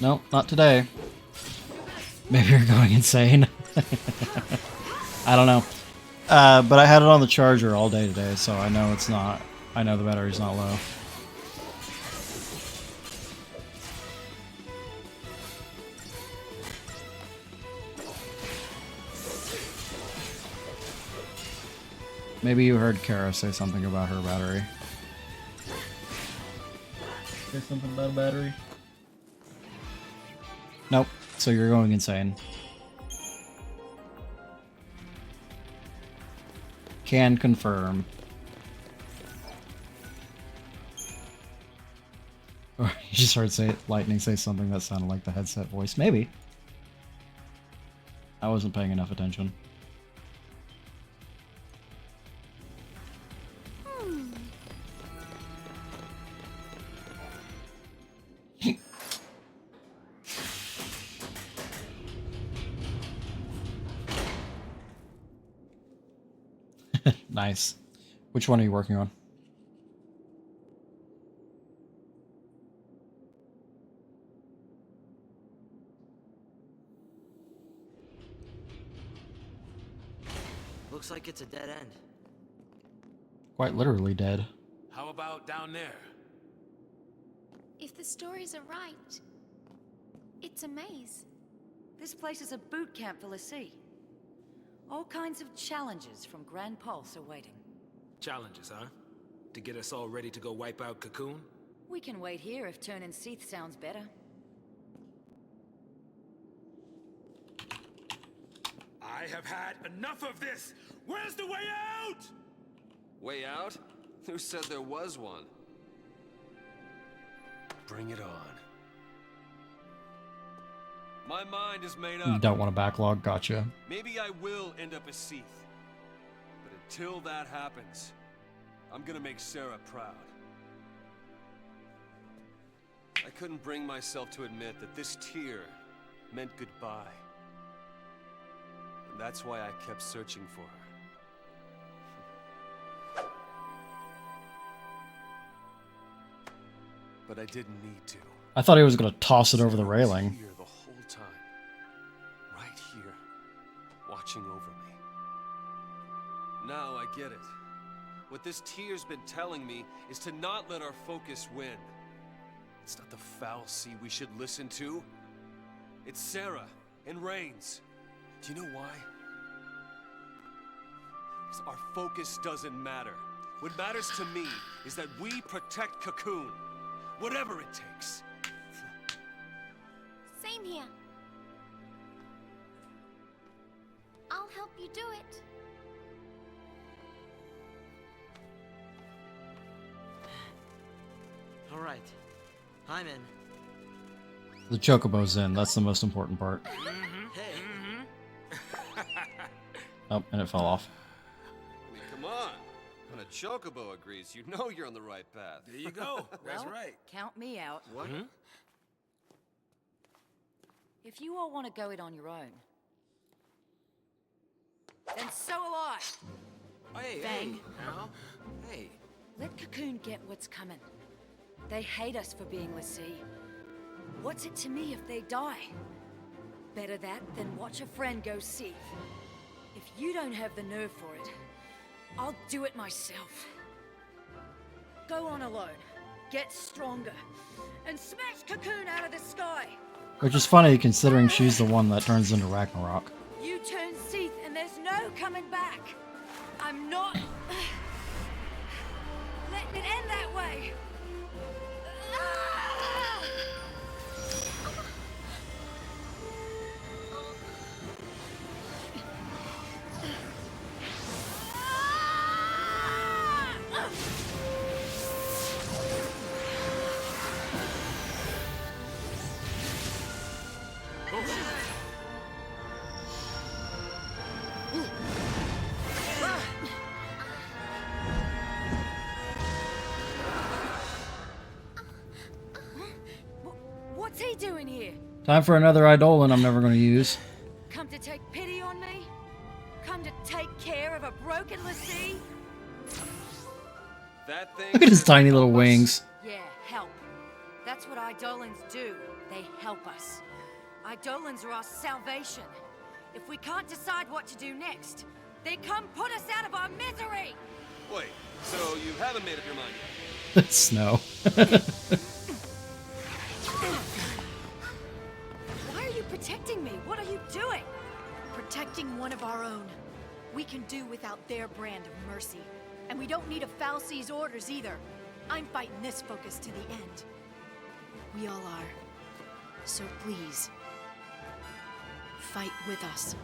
Nope, not today. Maybe you're going insane. I don't know. But I had it on the charger all day today, so I know it's not. I know the battery's not low. Maybe you heard Kara say something about her battery. Say something about a battery? Nope. So you're going insane. Can confirm. Or you just heard Lightning say something that sounded like the headset voice. Maybe. I wasn't paying enough attention. Nice. Which one are you working on?
Looks like it's a dead end.
Quite literally dead.
How about down there?
If the stories are right, it's a maze.
This place is a boot camp for l'Cie. All kinds of challenges from Grand Pulse awaiting.
Challenges, huh? To get us all ready to go wipe out Cocoon?
We can wait here if turning Seath sounds better.
I have had enough of this! Where's the way out?
Way out? Who said there was one? Bring it on. My mind is made
You
up.
don't want to backlog, gotcha.
Maybe I will end up a Seath. But until that happens, I'm gonna make Sarah proud. I couldn't bring myself to admit that this tear meant goodbye. And that's why I kept searching for her. But I didn't need to.
I thought he was going to toss it over the
Sarah was
railing.
here the whole time. Right here. Watching over me. Now I get it. What this tear's been telling me is to not let our focus win. It's not the foul sea we should listen to. It's Sarah and Rains. Do you know why? Because our focus doesn't matter. What matters to me is that we protect Cocoon. Whatever it takes.
Same here. I'll help you do it.
All right. I'm in.
The chocobo's in. That's the most important part.
Hey,
Oh, and it fell off.
I mean, come on. When a chocobo agrees, you know you're on the right path.
There you go. That's
Well,
right.
Count me out.
What?
If you all want to go it on your own, then so will I.
Hey,
Bang.
hey, now. Hey.
Let Cocoon get what's coming. They hate us for being Lassie. What's it to me if they die? Better that than watch a friend go Seath. If you don't have the nerve for it, I'll do it myself. Go on alone, get stronger, and smash Cocoon out of the sky!
Which is funny considering she's the one that turns into Ragnarok.
You turn Seath and there's no coming back! I'm not... letting it end that way! What's he doing here?
Time for another Eidolon I'm never going to use.
Come to take pity on me? Come to take care of a broken Lassie?
That thing.
Look at his tiny little wings.
Yeah, help. That's what Eidolons do. They help us. Eidolons are our salvation. If we can't decide what to do next, they come put us out of our misery!
Wait, so you haven't made up your mind yet?
It's snow.
Why are you protecting me? What are you doing?
Protecting one of our own. We can do without their brand of mercy. And we don't need a Fal'Cie's orders either. I'm fighting this focus to the end. We all are. So please, fight with us.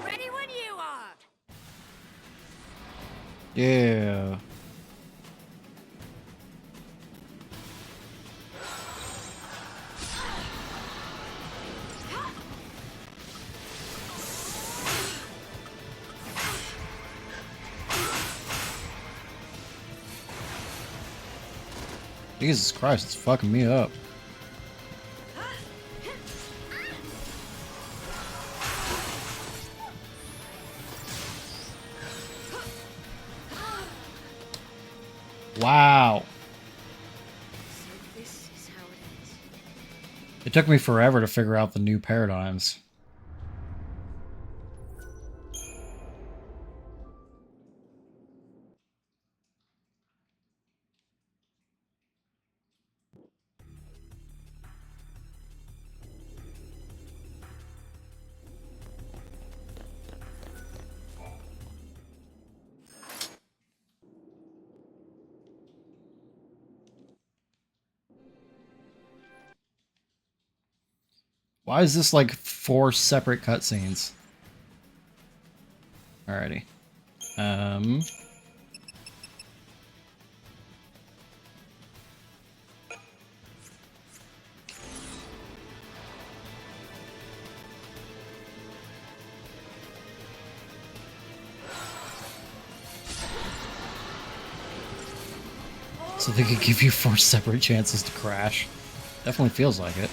Ready when you are!
Yeah. Jesus Christ, it's fucking me up. Wow.
So this is how it ends.
It took me forever to figure out the new paradigms. Why is this like 4 separate cutscenes? Alrighty. So they could give you 4 separate chances to crash. Definitely feels like it.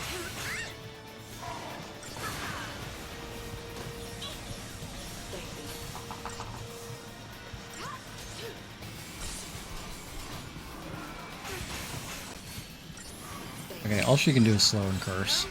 Okay, all she can do is slow and curse.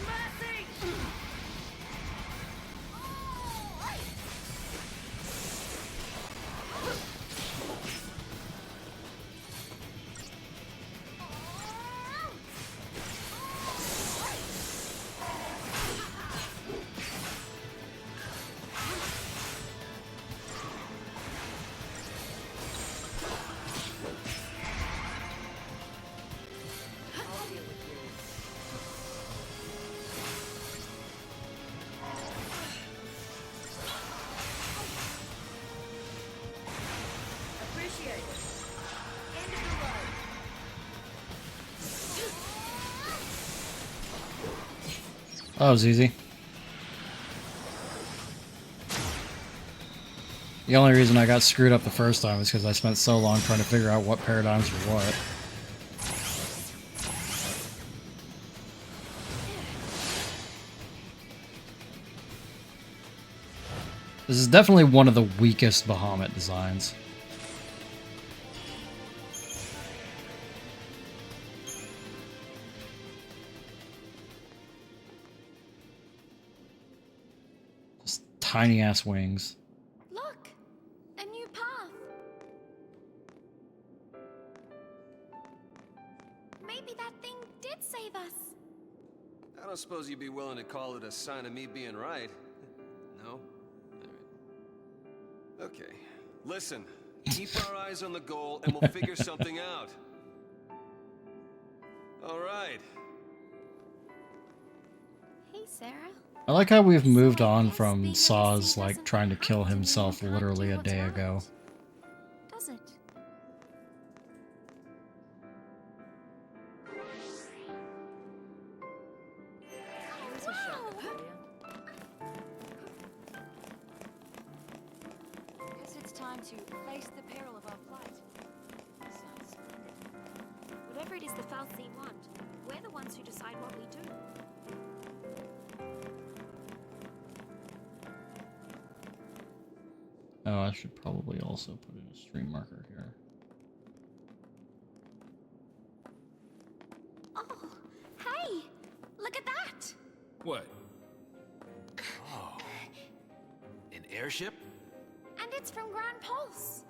That was easy. The only reason I got screwed up the first time is because I spent so long trying to figure out what paradigms were what. This is definitely one of the weakest Bahamut designs. Just tiny ass wings.
Look! A new path! Maybe that thing did save us.
I don't suppose you'd be willing to call it a sign of me being right. No? Alright. Okay. Listen, keep our eyes on the goal and we'll figure something out. Alright.
Hey, Sarah.
I like how we've moved on from Saw's like trying to kill himself literally a day ago.
Does it?
Here's a shot for you. Guess it's time to face the peril of our flight.
Sounds splendid. Whatever it is the Fal'Cie want, we're the ones who decide what we do.
Oh, I should probably also put in a stream marker here.
Oh, hey! Look at that!
What? Oh. An airship?
And it's from Grand Pulse.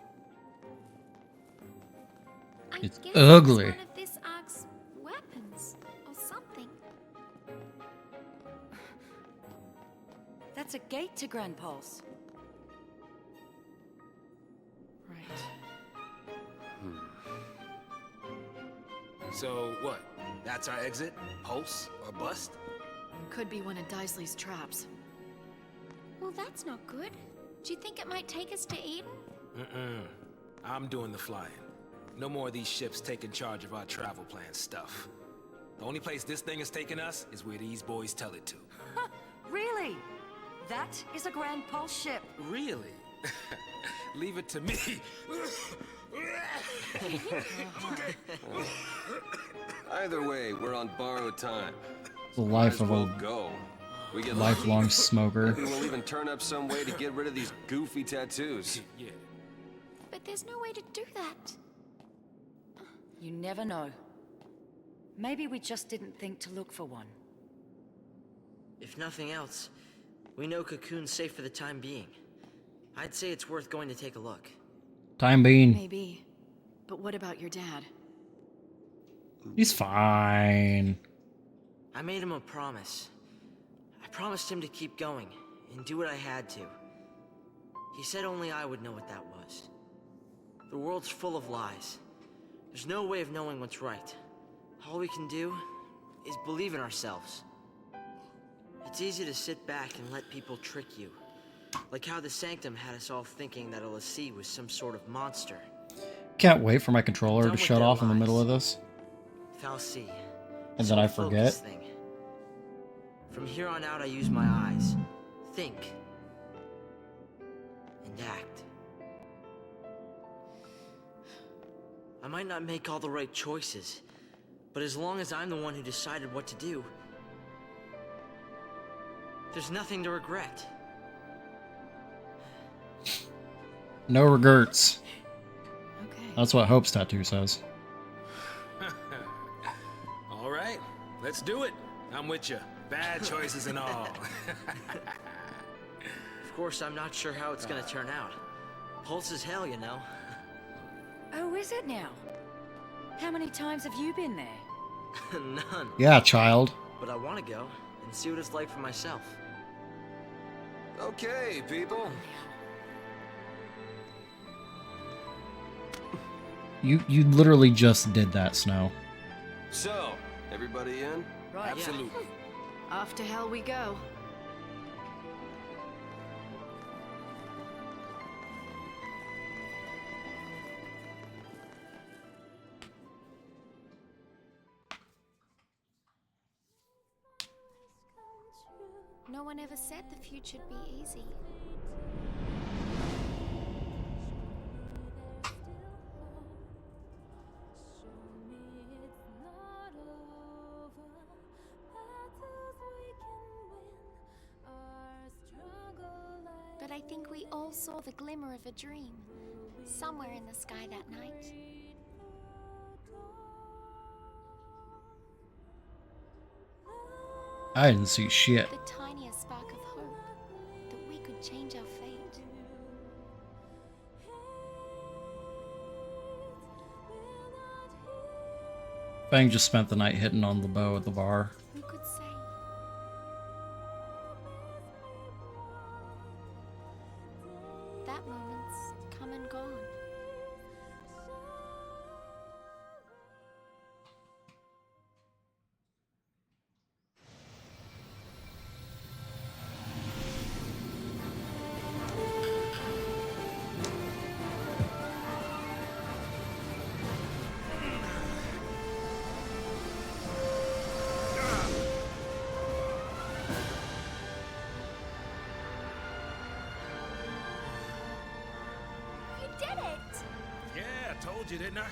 I
It's
guess
ugly.
It's one of this Ark's weapons, or something.
That's a gate to Grand Pulse. Right.
So what? That's our exit? Pulse or bust?
Could be one of Daisley's traps.
Well, that's not good. Do you think it might take us to Eden?
I'm doing the flying. No more of these ships taking charge of our travel plan stuff. The only place this thing is taking us is where these boys tell it to.
Really? That is a Grand Pulse ship.
Really? Leave it to me.
Either way, we're on borrowed time.
The life
Might as
of
well
a
go. We get
lifelong
lucky,
smoker.
maybe we'll even turn up some way to get rid of these goofy tattoos.
Yeah.
But there's no way to do that.
You never know. Maybe we just didn't think to look for one.
If nothing else, we know Cocoon's safe for the time being. I'd say it's worth going to take a look.
Time being.
Maybe. But what about your dad?
He's fine.
I made him a promise. I promised him to keep going and do what I had to. He said only I would know what that was. The world's full of lies. There's no way of knowing what's right. All we can do is believe in ourselves. It's easy to sit back and let people trick you. Like how the Sanctum had us all thinking that a l'Cie was some sort of monster.
Can't wait for my controller
Done
to
with
shut
their
off in the middle
lies.
of this.
fal'Cie.
And
This
then I
whole
forget.
focus thing. From here on out, I use my eyes. Think. And act. I might not make all the right choices, but as long as I'm the one who decided what to do, there's nothing to regret.
No regrets.
Okay.
That's what Hope's tattoo says.
All right, let's do it. I'm with you. Bad choices and all.
Of course, I'm not sure how it's gonna turn out. Pulse is hell, you know.
Oh, is it now? How many times have you been there?
None.
Yeah, child.
But I want to go and see what it's like for myself.
Okay, people.
You literally just did that, Snow.
So, everybody in?
Right.
Absolutely.
Off to hell we go.
No one ever said the future'd be easy. But I think we all saw the glimmer of a dream, somewhere in the sky that night.
I didn't see shit.
The tiniest spark of hope that we could change our fate.
Fang just spent the night hitting on the bow at the bar.
Who could say? That moment's come and gone. You did it!
Yeah, I told you, didn't I?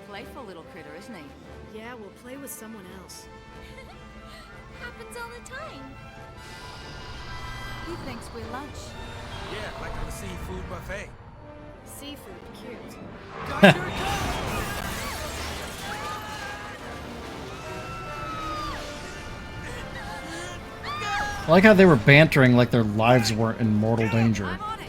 Playful little critter, isn't he?
Yeah, we'll play with someone else.
Happens all the time.
He thinks we're lunch.
Yeah, like a seafood buffet.
Seafood, cute.
I like how they were bantering like their lives weren't in mortal danger.
I'm on it.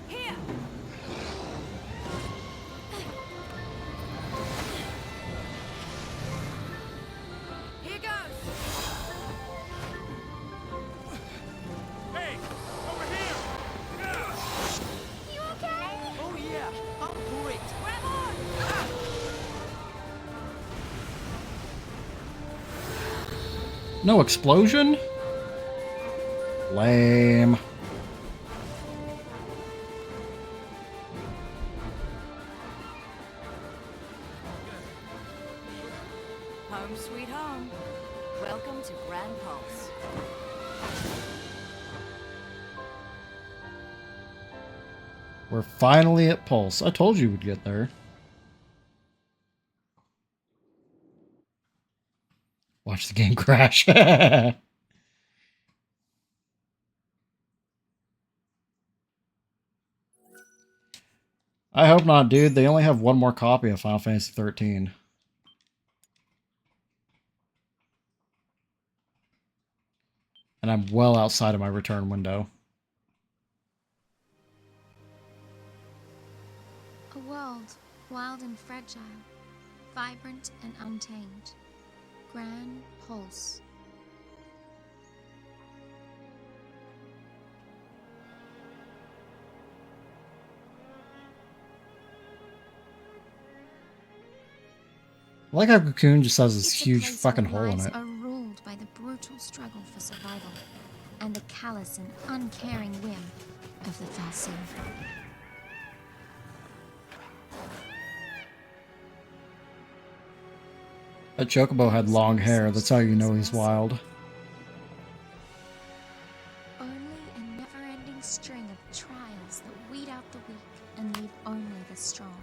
Here. Here goes.
Hey, over here!
You okay?
Oh yeah, I'm great.
Grab on.
No explosion? Lame.
Home sweet home. Welcome to Grand Pulse.
We're finally at Pulse. I told you we'd get there. Watch the game crash. I hope not, dude. They only have one more copy of Final Fantasy XIII. And I'm well outside of my return window.
Well, world, wild and fragile, vibrant and untamed. Gran Pulse.
I like how Cocoon just has this
It's a
huge
place
fucking
where
hole in
lives
it.
are ruled by the brutal struggle for survival and the callous and uncaring whim of the Fal'Cie.
That Chocobo had long hair, that's how you know he's wild.
Only a never-ending string of trials that weed out the weak and leave only the strong.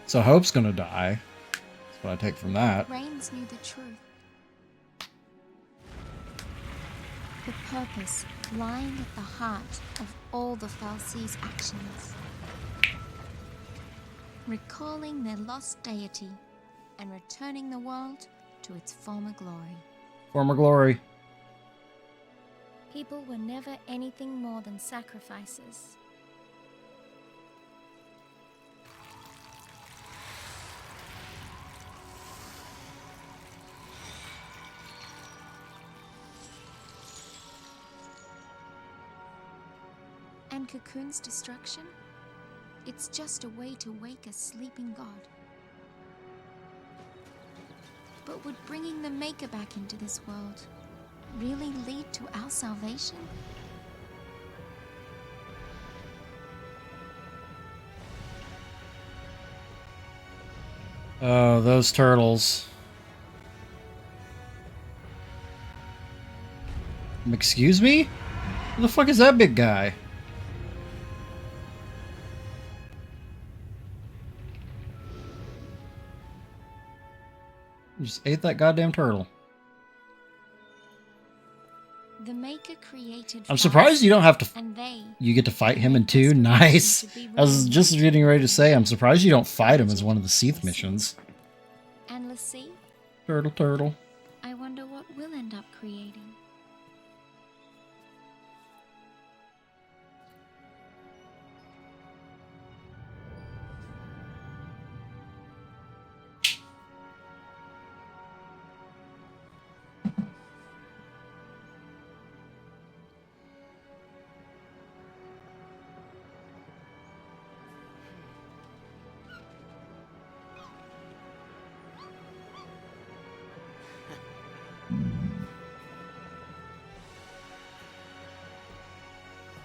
So Hope's gonna die. That's what I take from that.
Reigns knew the truth. The purpose lying at the heart of all the Fal'Cie's actions. Recalling their lost deity and returning the world to its former glory.
Former glory.
People were never anything more than sacrifices. And Cocoon's destruction? It's just a way to wake a sleeping god. But would bringing the Maker back into this world really lead to our salvation?
Oh, those turtles. Excuse me? Who the fuck is that big guy? You just ate that goddamn turtle.
The Maker created
I'm surprised you don't have to.
and they
You get to fight him in two? Nice. I was just getting ready to say, I'm surprised you don't fight him as one of the Seath missions.
and l'Cie,
Turtle, turtle.
I wonder what we'll end up creating.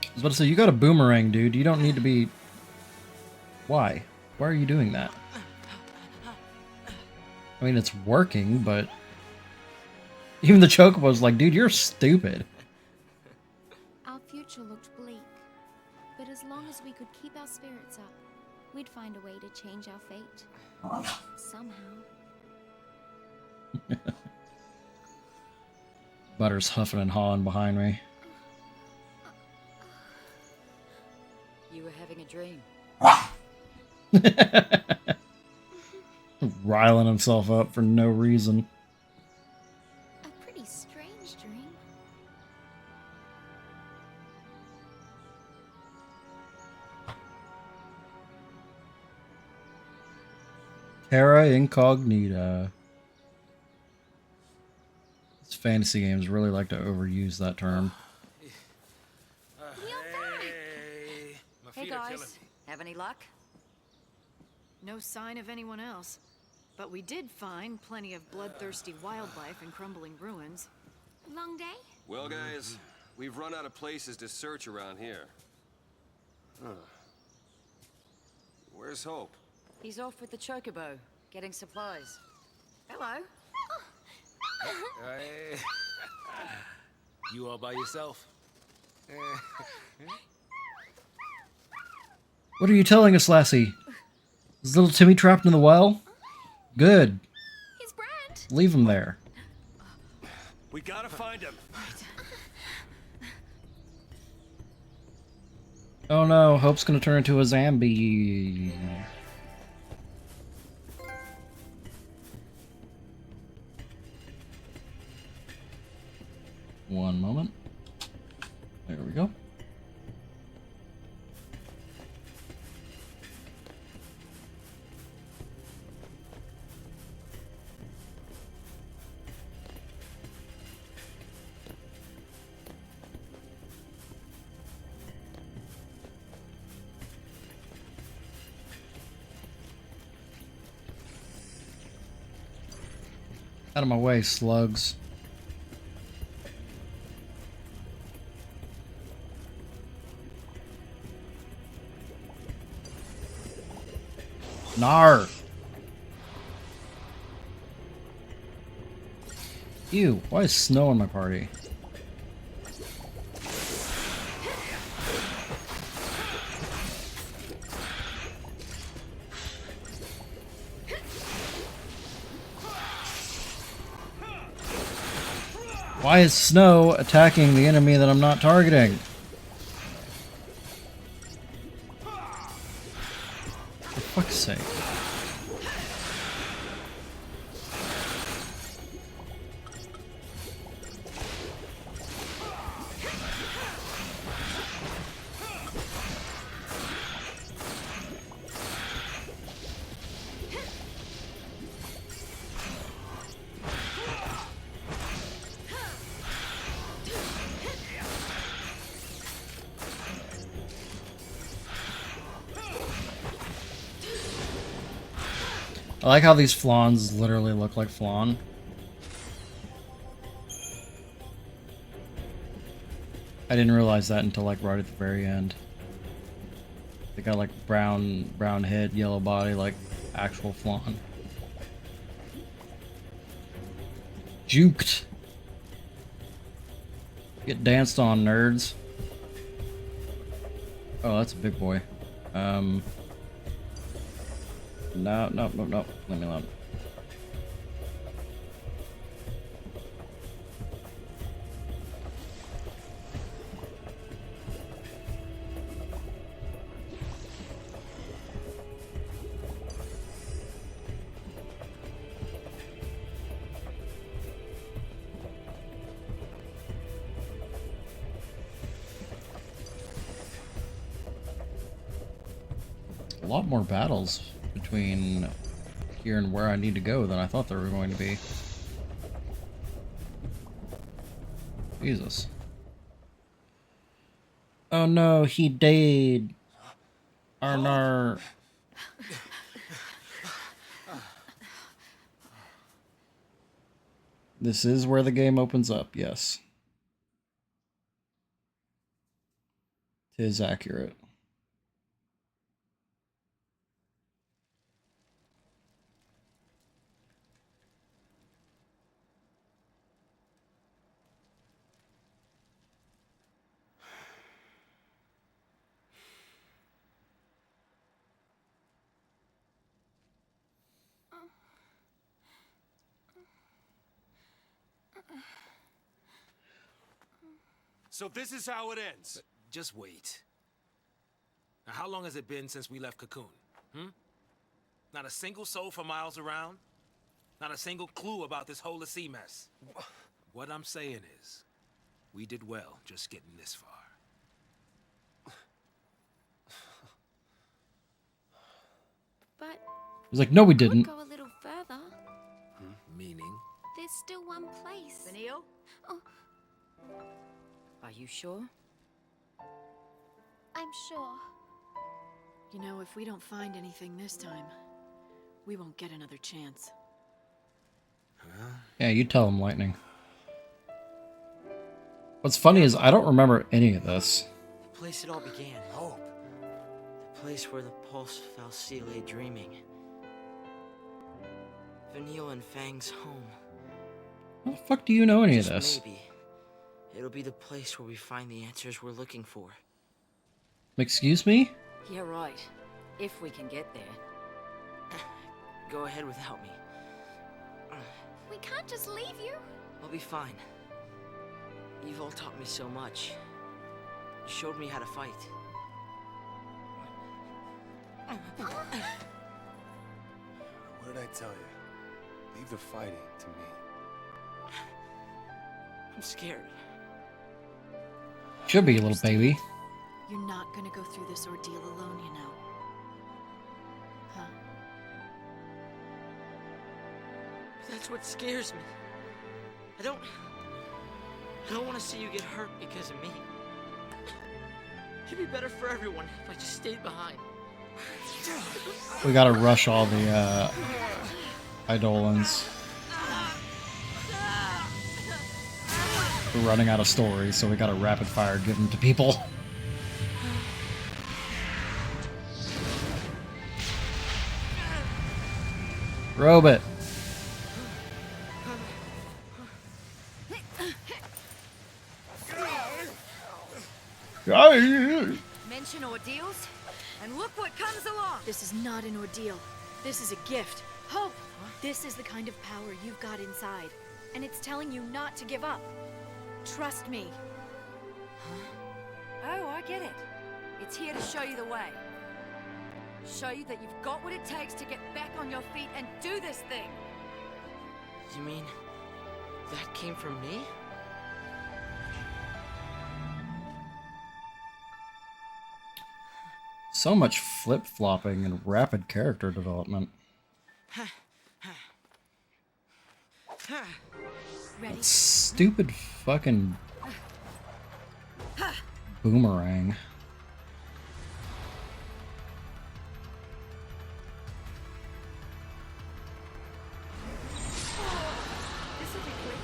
I was about to say, you got a boomerang, dude. You don't need to be... Why? Why are you doing that? I mean, it's working, but... Even the Chocobo's like, dude, you're stupid.
Our future looked bleak, but as long as we could keep our spirits up, we'd find a way to change our fate. Somehow.
Butter's huffing and hawing behind me.
You were having a dream.
Riling himself up for no reason.
A pretty strange dream.
Terra Incognita. These fantasy games really like to overuse that term.
Hey, my
Hey
feet are killing
guys,
me.
have any luck?
No sign of anyone else. But we did find plenty of bloodthirsty wildlife in crumbling ruins.
Long day?
Well, guys, we've run out of places to search around here. Huh. Where's Hope?
He's off with the Chocobo, getting supplies. Hello.
Hey. You all by yourself?
What are you telling us, Lassie? Is little Timmy trapped in the well? Good.
He's Brand!
Leave him there.
We gotta find him.
Oh no, Hope's gonna turn into a zombie. One moment. There we go. Out of my way, slugs. Nar! Ew, why is snow in my party? Why is snow attacking the enemy that I'm not targeting? For fuck's sake. I like how these flans literally look like flan. I didn't realize that until like right at the very end. They got like brown head, yellow body, like actual flan. Juked. Get danced on, nerds. Oh, that's a big boy. No. Let me alone. A lot more battles between here and where I need to go than I thought there were going to be. Jesus. Oh no, he died. Arnar. This is where the game opens up, yes. 'Tis accurate.
So this is how it ends.
Just wait. Now, how long has it been since we left Cocoon? Not a single soul for miles around? Not a single clue about this whole sea mess? What I'm saying is, we did well just getting this far.
But
He's like, no, we
we could
didn't.
go a little further.
Meaning?
There's still one place.
Vanille?
Oh,
Are you sure?
I'm sure.
You know, if we don't find anything this time, we won't get another chance.
Yeah, you tell him, Lightning. What's funny is I don't remember any of this.
The place it all began.
Hope.
The place where the Pulse Fal'Cie lay dreaming. Vanille and Fang's home.
How the fuck do you know any of
Just
this?
maybe it'll be the place where we find the answers we're looking for.
Excuse me?
Yeah, right. If we can get there.
Go ahead without me.
We can't just leave you.
I'll be fine. You've all taught me so much. You showed me how to fight.
What did I tell you? Leave the fighting to me.
I'm scared.
Should be, little baby.
You're not gonna go through this ordeal alone, you know. Huh?
That's what scares me. I don't want to see you get hurt because of me. It'd be better for everyone if I just stayed behind.
We gotta rush all the Eidolons. We're running out of stories, so we gotta rapid fire give them to people. Robot.
Mention ordeals, and look what comes along.
This is not an ordeal. This is a gift. Hope! This is the kind of power you've got inside. And it's telling you not to give up. Trust me.
Oh, I get it. It's here to show you the way. Show you that you've got what it takes to get back on your feet and do this thing.
You mean that came from me?
So much flip-flopping and rapid character development.
Ready?
That stupid fucking boomerang.
This'll be quick.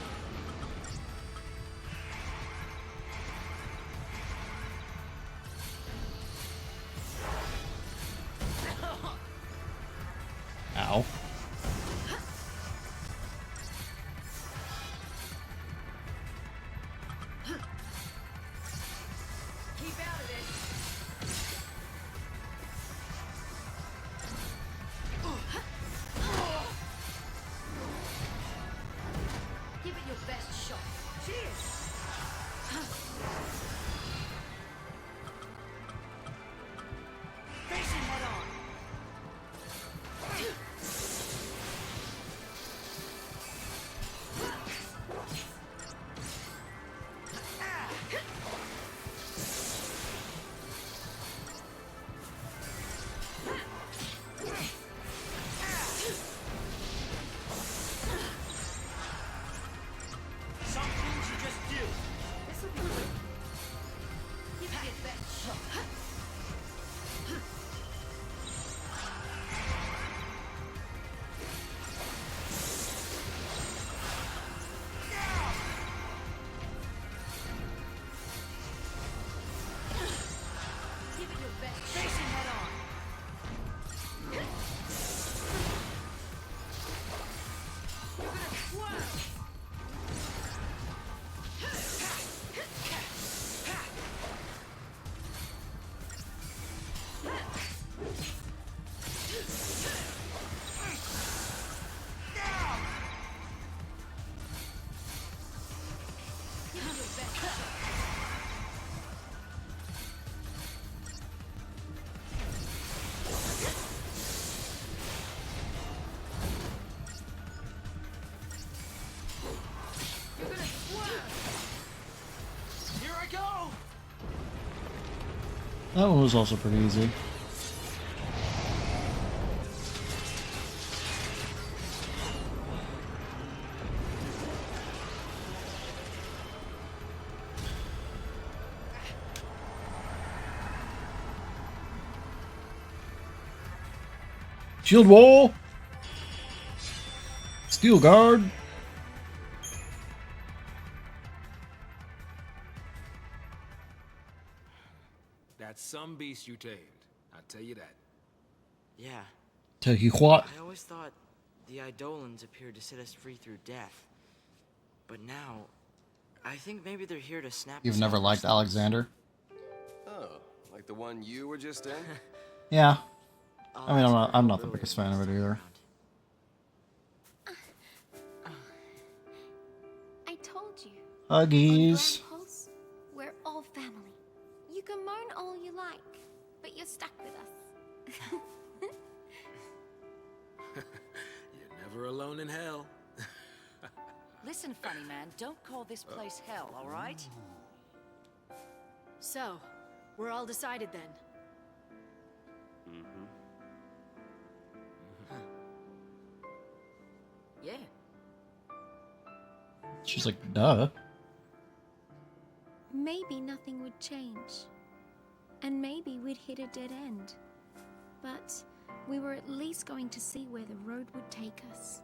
Ow.
Keep out of it. Give it your best shot. Cheers. Face it head on.
Some things you just do.
This'll be quick. Give it your best shot. Give it your best. Face it head on. You're gonna swerve. Give it your best shot. You're gonna swerve.
Here I go!
That one was also pretty easy. Shield wall! Steel guard!
That's some beast you tamed. I'll tell you that.
Yeah.
Tell you what.
I always thought the Eidolons appeared to set us free through death. But now, I think maybe they're here to snap
You've
us
never
out of
liked
ourselves.
Alexander?
Oh, like the one you were just in?
Yeah.
I'll
I mean,
ask
I'm not the
Colonel
biggest
Lily
fan of it
next
either.
time
I told you.
Huggies.
On Grandpa's, we're all family. You can moan all you like, but you're stuck with us.
You're never alone in hell.
Listen, funny man, don't call this place hell, all right?
So, we're all decided then.
Yeah.
She's like, duh.
Maybe nothing would change. And maybe we'd hit a dead end. But we were at least going to see where the road would take us.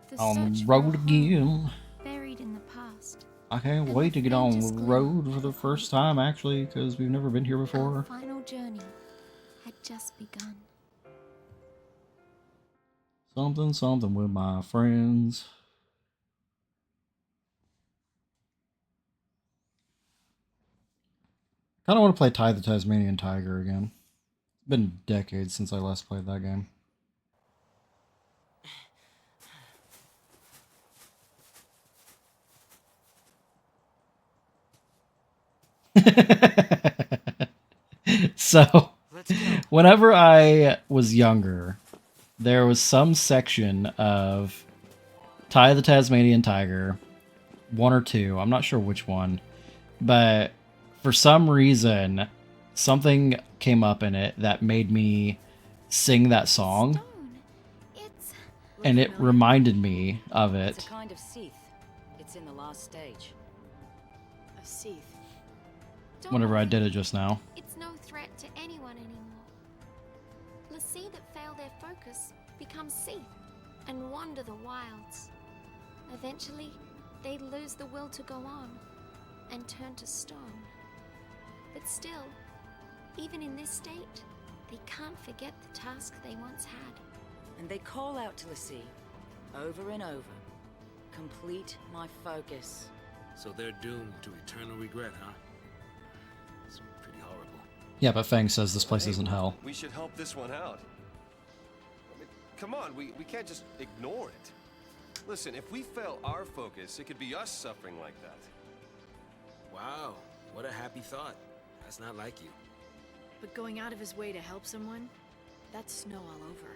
The
On
search
the
for a
road
home
again.
buried in the past.
I can't
And
wait
the
to get on
faintest
the
glimmer
road for the
of
first
hope.
time, actually, because we've never been here
Our
before.
final journey had just begun.
Something, something with my friends. Kind of want to play Ty the Tasmanian Tiger again. It's been decades since I last played that game. So,
Let's go.
whenever I was younger, there was some section of Ty the Tasmanian Tiger, one or two, I'm not sure which one, but for some reason, something came up in it that made me sing that song,
Stone. It's
and it
familiar?
reminded me of
It's
it.
a kind of Seath. It's in the last stage.
A Seath.
don't
Whenever I
worry.
did it just now.
It's no threat to anyone anymore. Lassie that fail their focus become Seath and wander the wilds. Eventually, they lose the will to go on and turn to stone. But still, even in this state, they can't forget the task they once had.
And they call out to Lassie, over and over. Complete my focus.
So they're doomed to eternal regret, huh? It's pretty horrible.
Yeah, but Fang says this place
Hey,
isn't hell.
We should help this one out. I mean, come on, we can't just ignore it. Listen, if we fail our focus, it could be us suffering like that.
Wow, what a happy thought. That's not like you.
But going out of his way to help someone, that's snow all over.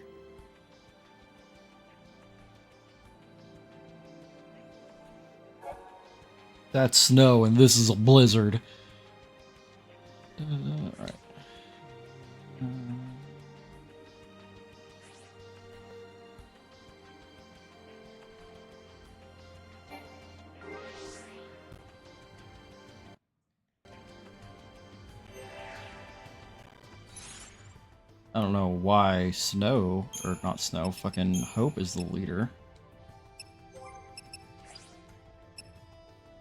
That's snow, and this is a blizzard. Alright. I don't know why Snow, or not Snow, fucking Hope is the leader.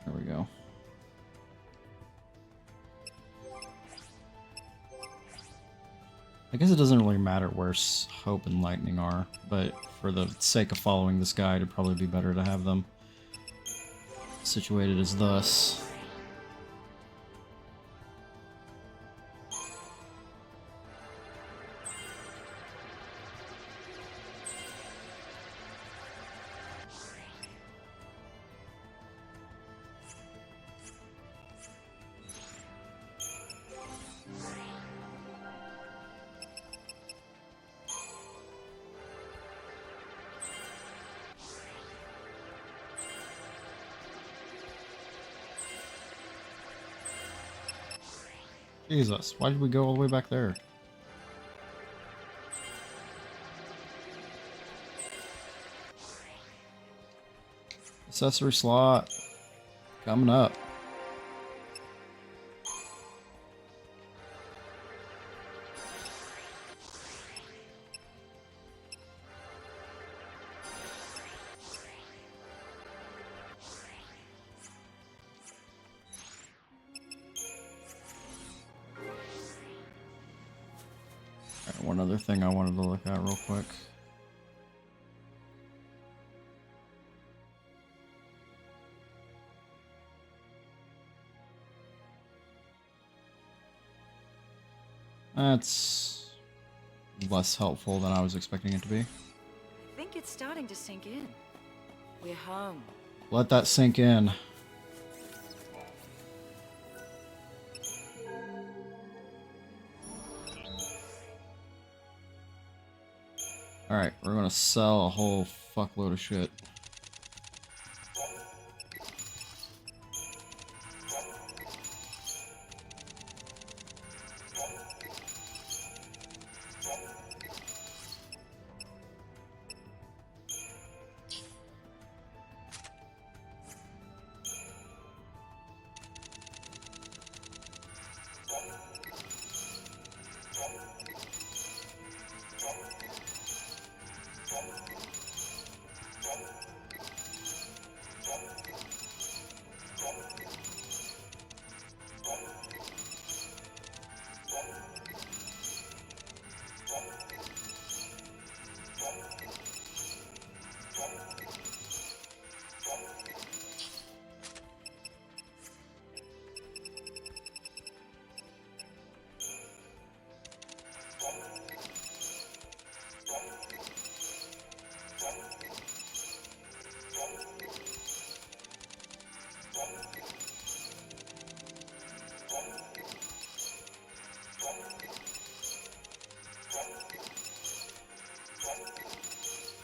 There we go. I guess it doesn't really matter where Hope and Lightning are, but for the sake of following this guide, it'd probably be better to have them situated as thus. Jesus, why did we go all the way back there? Accessory slot coming up. Alright, one other thing I wanted to look at real quick. That's less helpful than I was expecting it to be.
I think it's starting to sink in. We're home.
Let that sink in. Alright, we're gonna sell a whole fuckload of shit.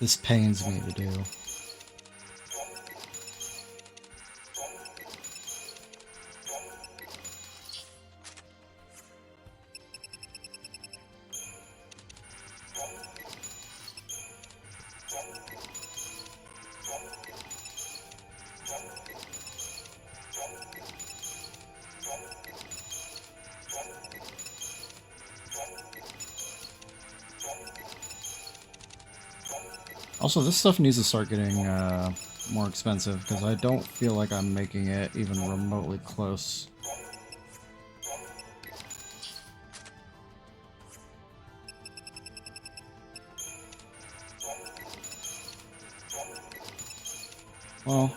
This pains me to do. Also, this stuff needs to start getting more expensive, because I don't feel like I'm making it even remotely close. Well,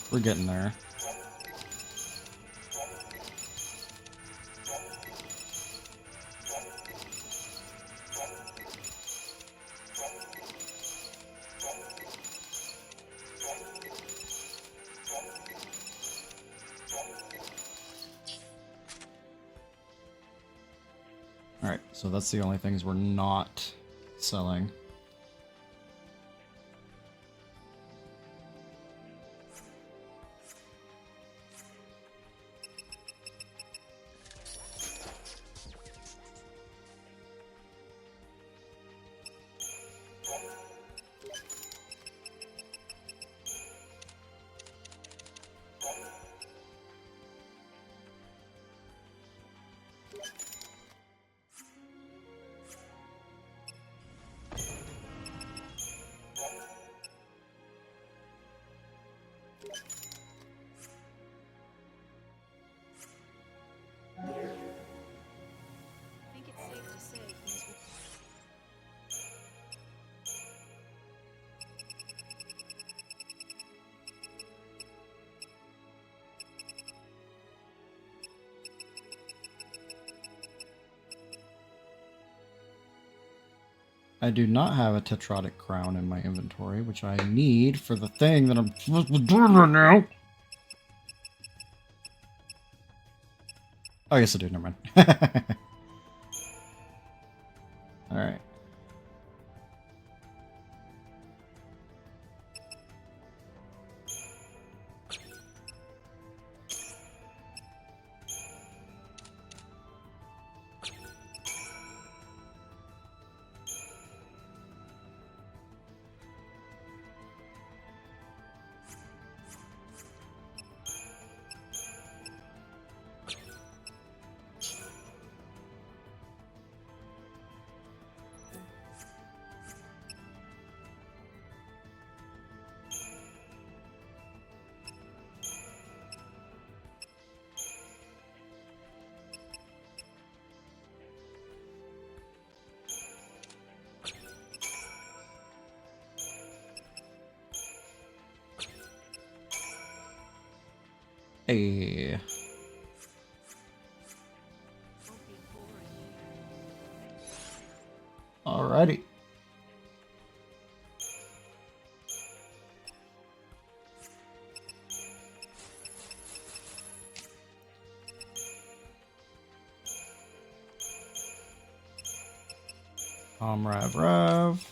we're getting there. Alright, so that's the only things we're not selling.
I think it's safe to say things will...
I do not have a tetrotic crown in my inventory, which I need for the thing that I'm supposed to be doing right now. Oh, yes I do, never mind. Alright. Hey. Alrighty. Rav. Rav.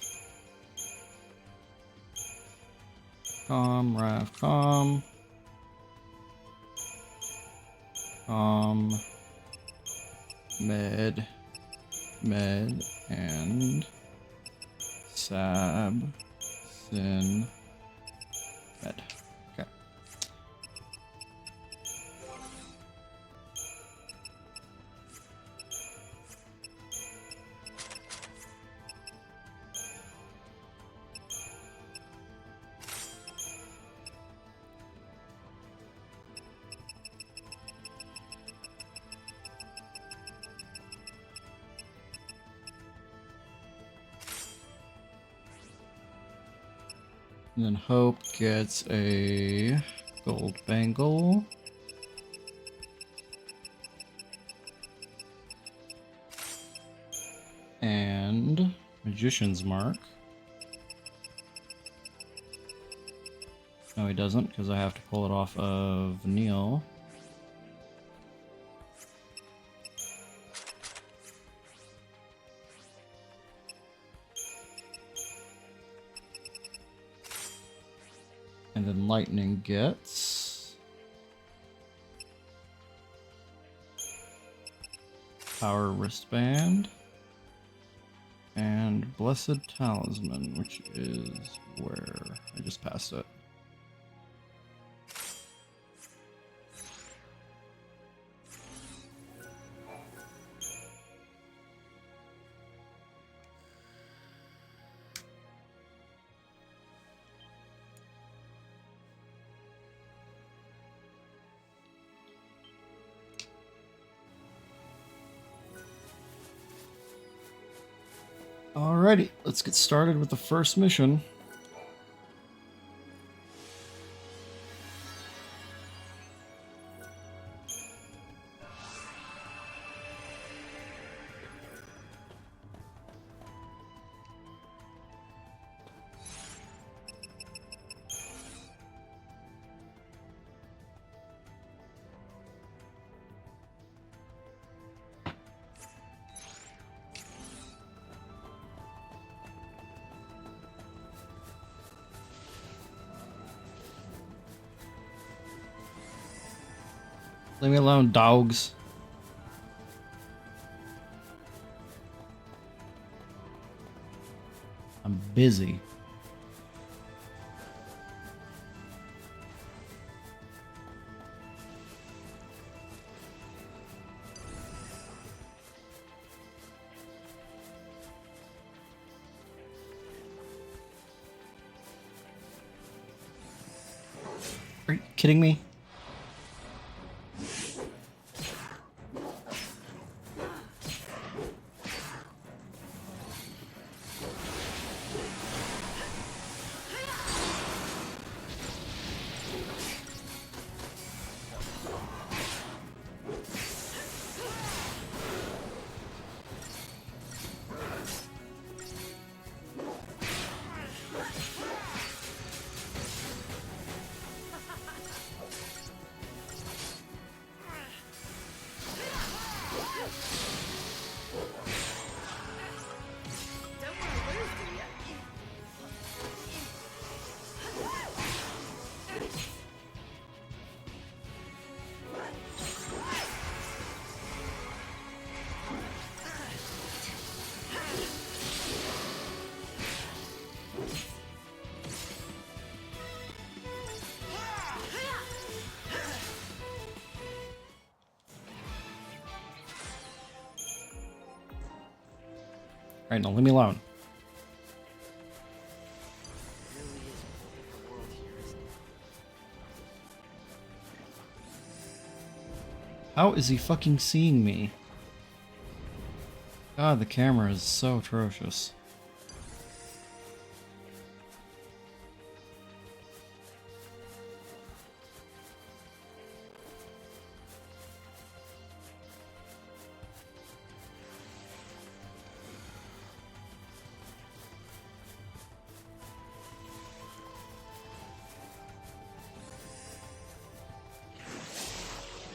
Med, and Sab, Sin, Med. Okay. And then Hope gets a gold bangle. And Magician's Mark. No, he doesn't, because I have to pull it off of Neil. lightning gets. Power wristband. And Blessed Talisman, which is where I just passed it. Alrighty, let's get started with the first mission. Leave me alone, dogs. I'm busy. Are you kidding me? Alright, now leave me alone. How is he fucking seeing me? God, the camera is so atrocious.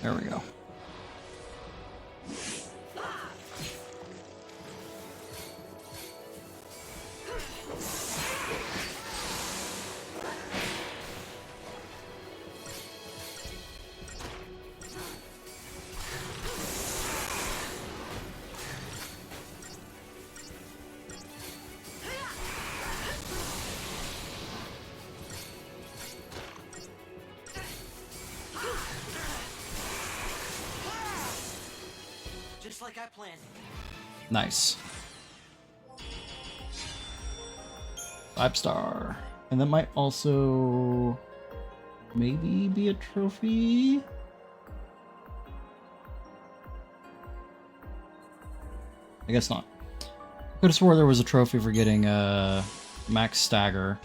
There we go.
Just like I planned.
Nice. 5-star. And that might also maybe be a trophy. I guess not. Could have swore there was a trophy for getting max stagger.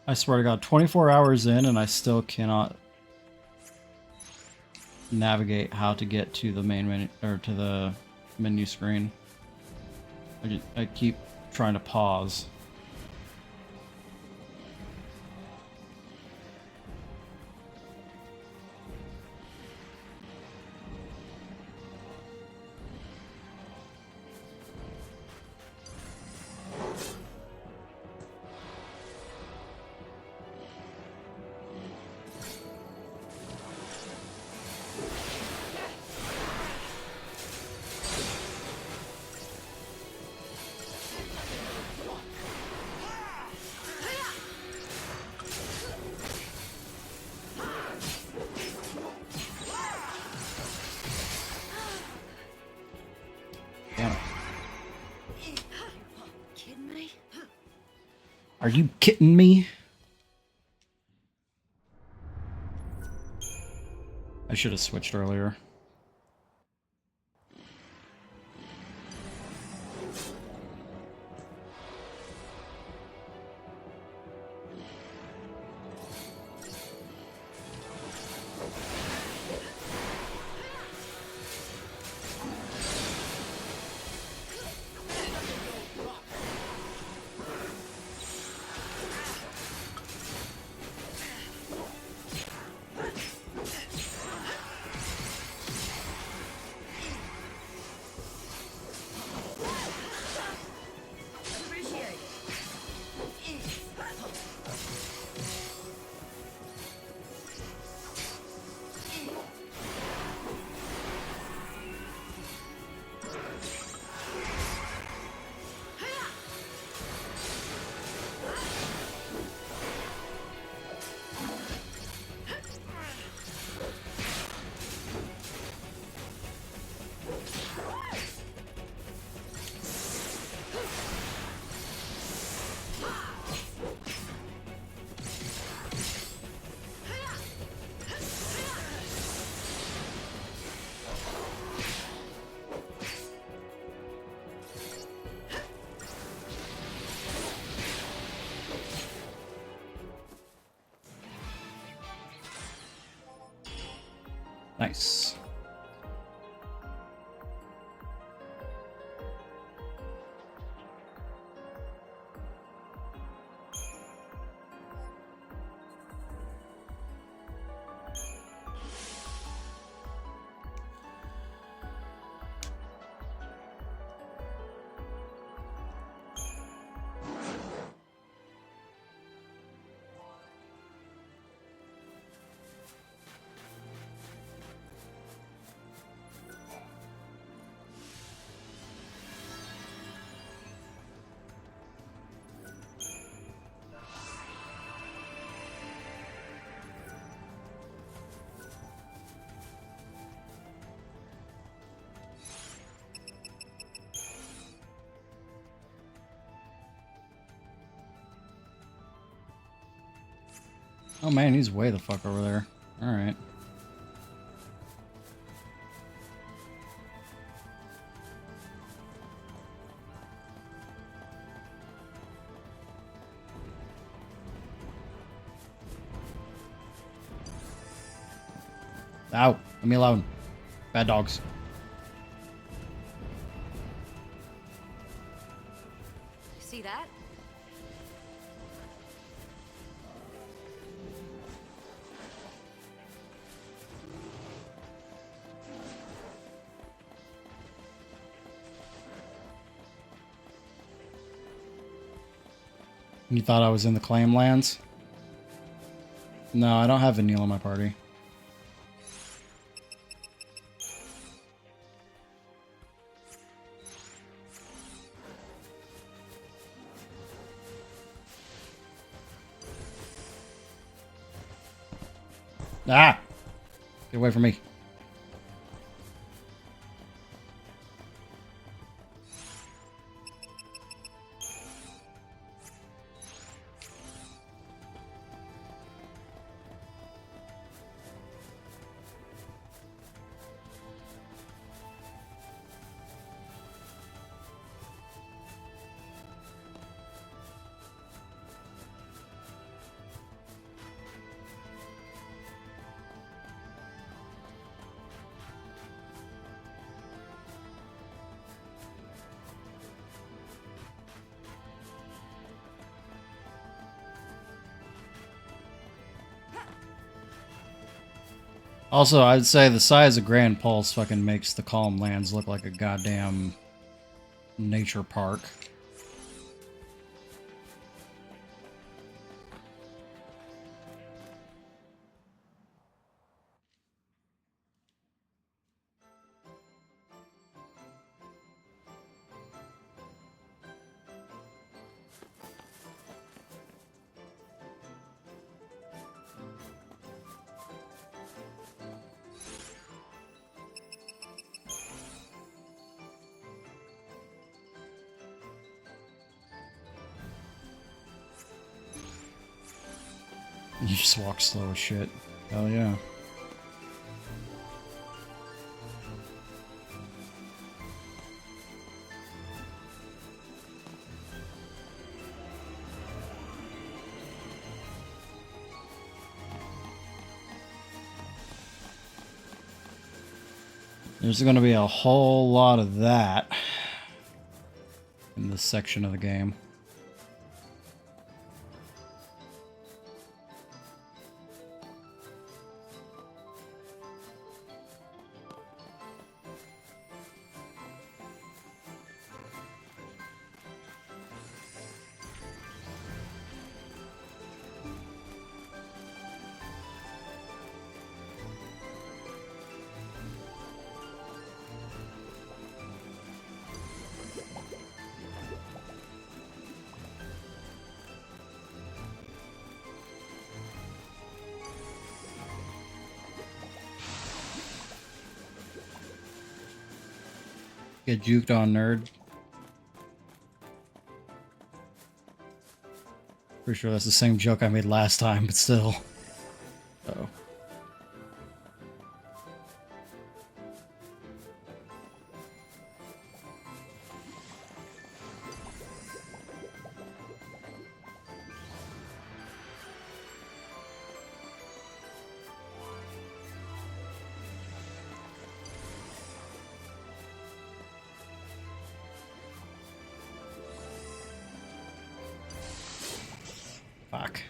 I swear to God, 24 hours in and I still cannot navigate how to get to the main menu or to the menu screen. I keep trying to pause. Damn it.
Kidding me?
Are you kidding me? I should have switched earlier. Nice. Oh man, he's way the fuck over there. Alright. Ow, leave me alone. Bad dogs.
See that?
You thought I was in the claim lands? No, I don't have Vanille in my party. Ah! Get away from me. Also, I'd say the size of Grand Pulse fucking makes the Calm Lands look like a goddamn nature park. You just walk slow as shit. Hell yeah. There's going to be a whole lot of that in this section of the game. Get juked on, nerd. Pretty sure that's the same joke I made last time, but still. Uh-oh. Fuck.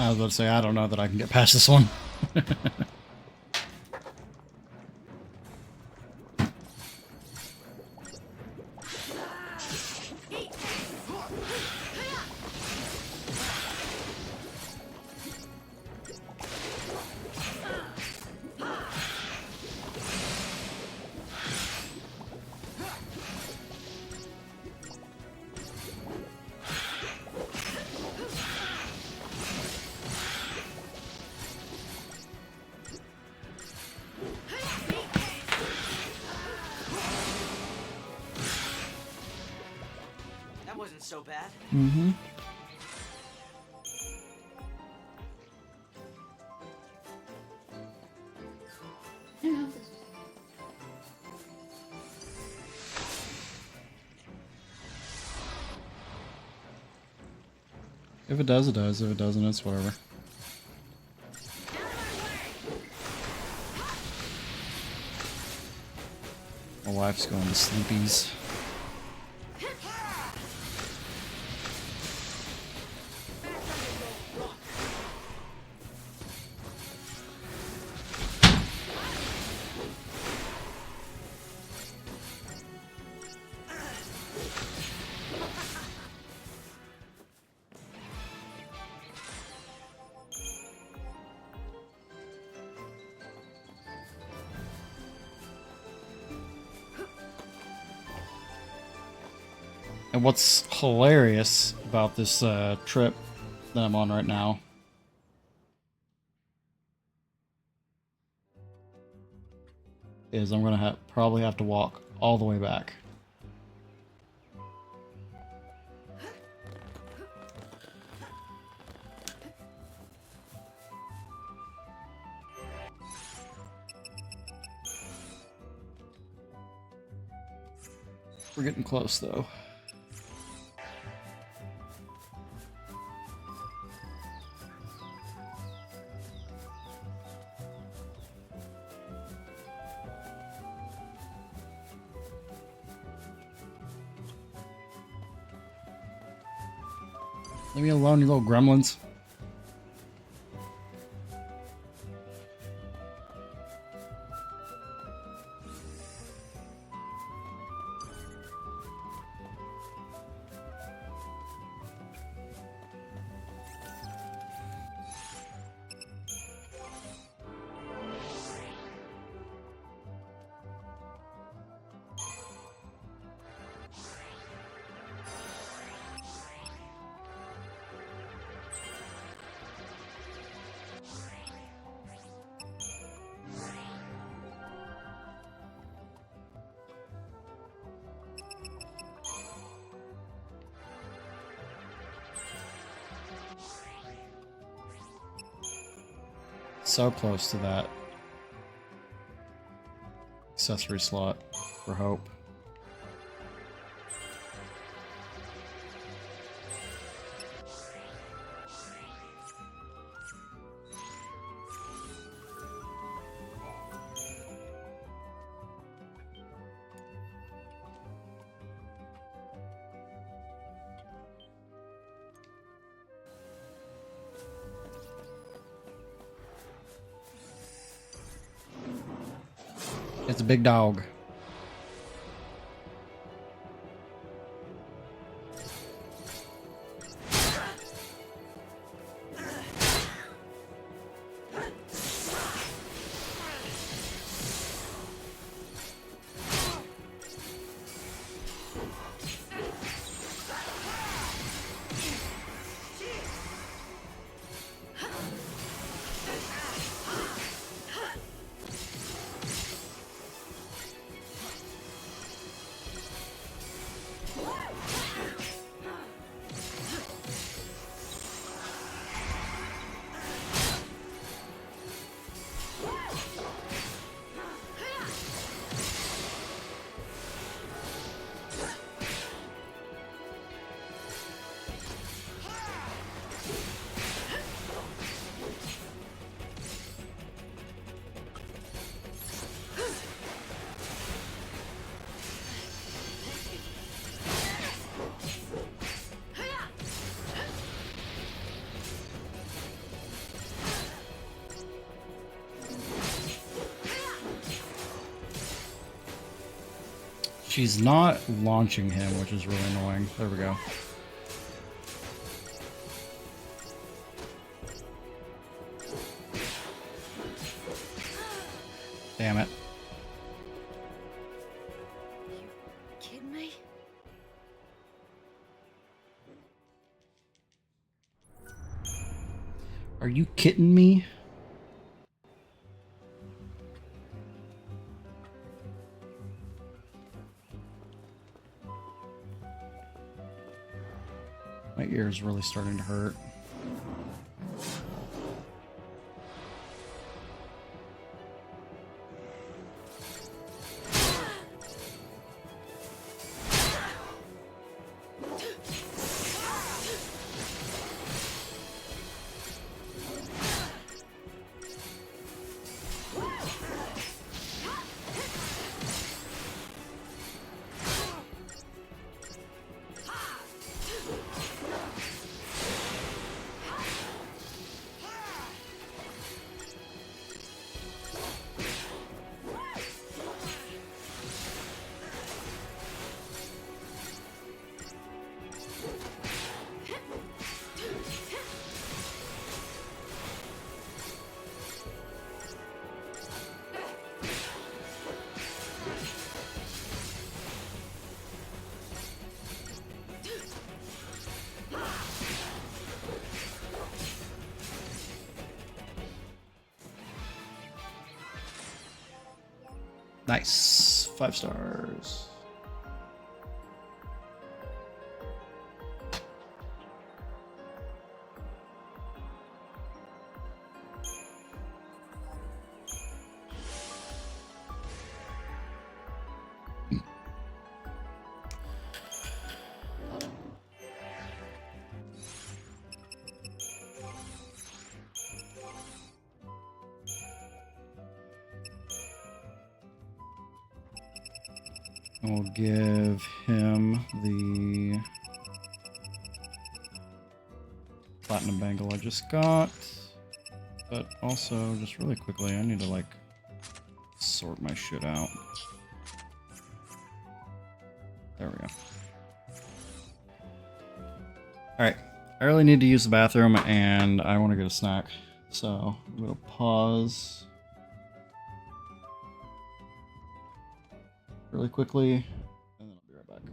I was about to say, I don't know that I can get past this one.
Wasn't so bad.
Mm-hmm. If it does, it does. If it doesn't, it's whatever. My wife's going to sleepies. And what's hilarious about this trip that I'm on right now is I'm gonna probably have to walk all the way back. We're getting close though. Leave me alone, you little gremlins. So close to that accessory slot for hope. It's a big dog. She's not launching him, which is really annoying. There we go. Damn it.
Kidding me?
Are you kidding me? My ear is really starting to hurt. Nice. 5 stars. We'll give him the platinum bangle I just got. But also, just really quickly, I need to like sort my shit out. There we go. Alright, I really need to use the bathroom and I want to get a snack. So, I'm going to pause really quickly, and then I'll be right back.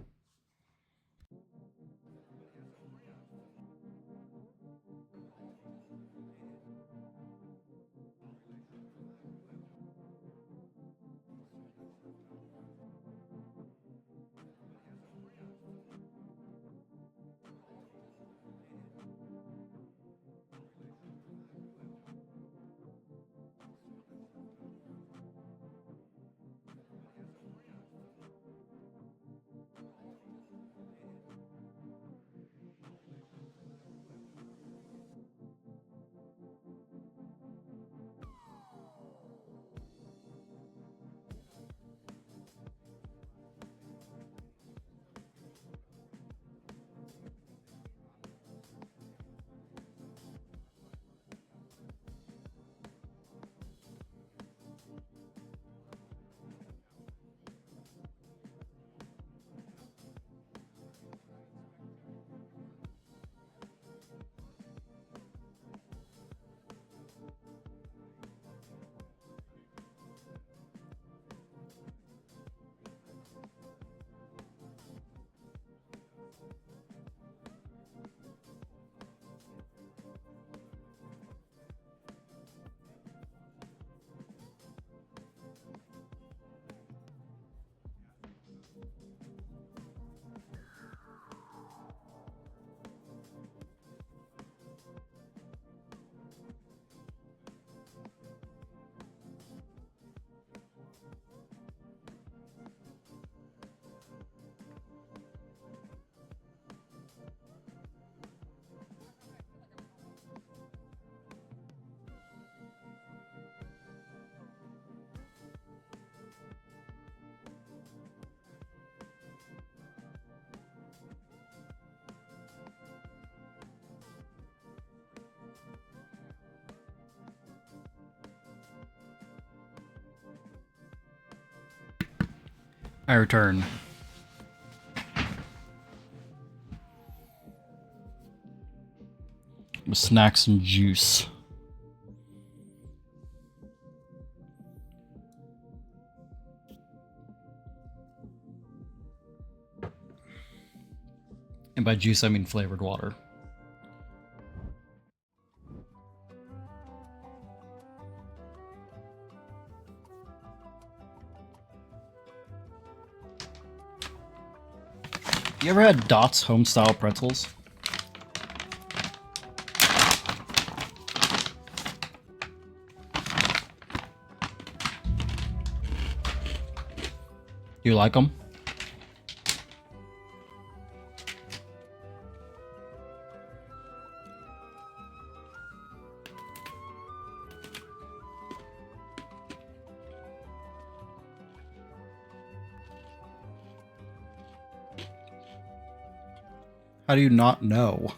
I return. With snacks and juice. And by juice, I mean flavored water. You ever had Dot's home-style pretzels? Do you like them? How do you not know?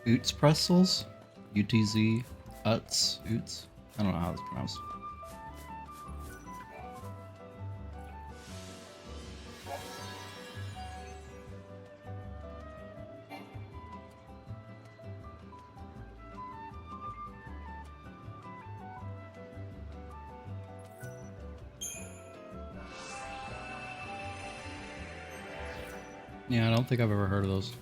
Oots pretzels? UTZ? Uts? Oots? I don't know how it's pronounced. Yeah, I don't think I've ever heard of those.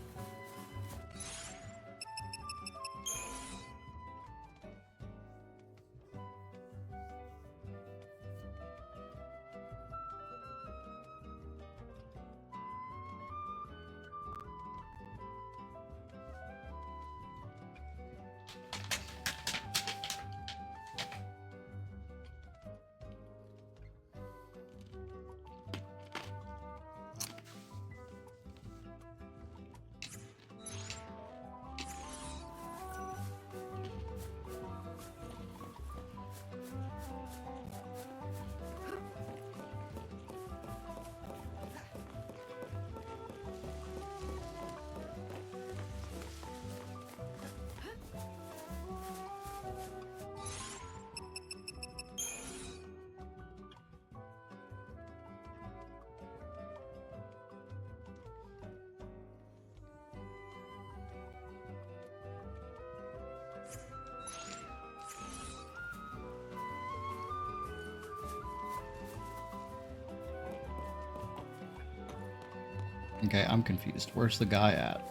Okay, I'm confused. Where's the guy at?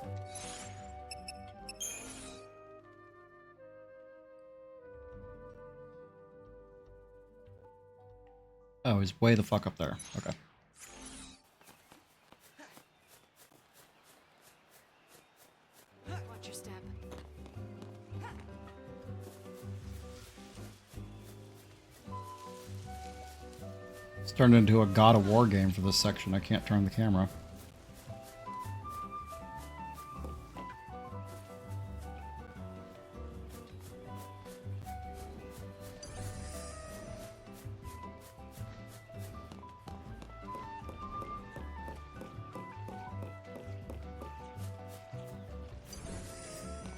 Oh, he's way the fuck up there. Okay.
Watch your step.
It's turned into a God of War game for this section. I can't turn the camera.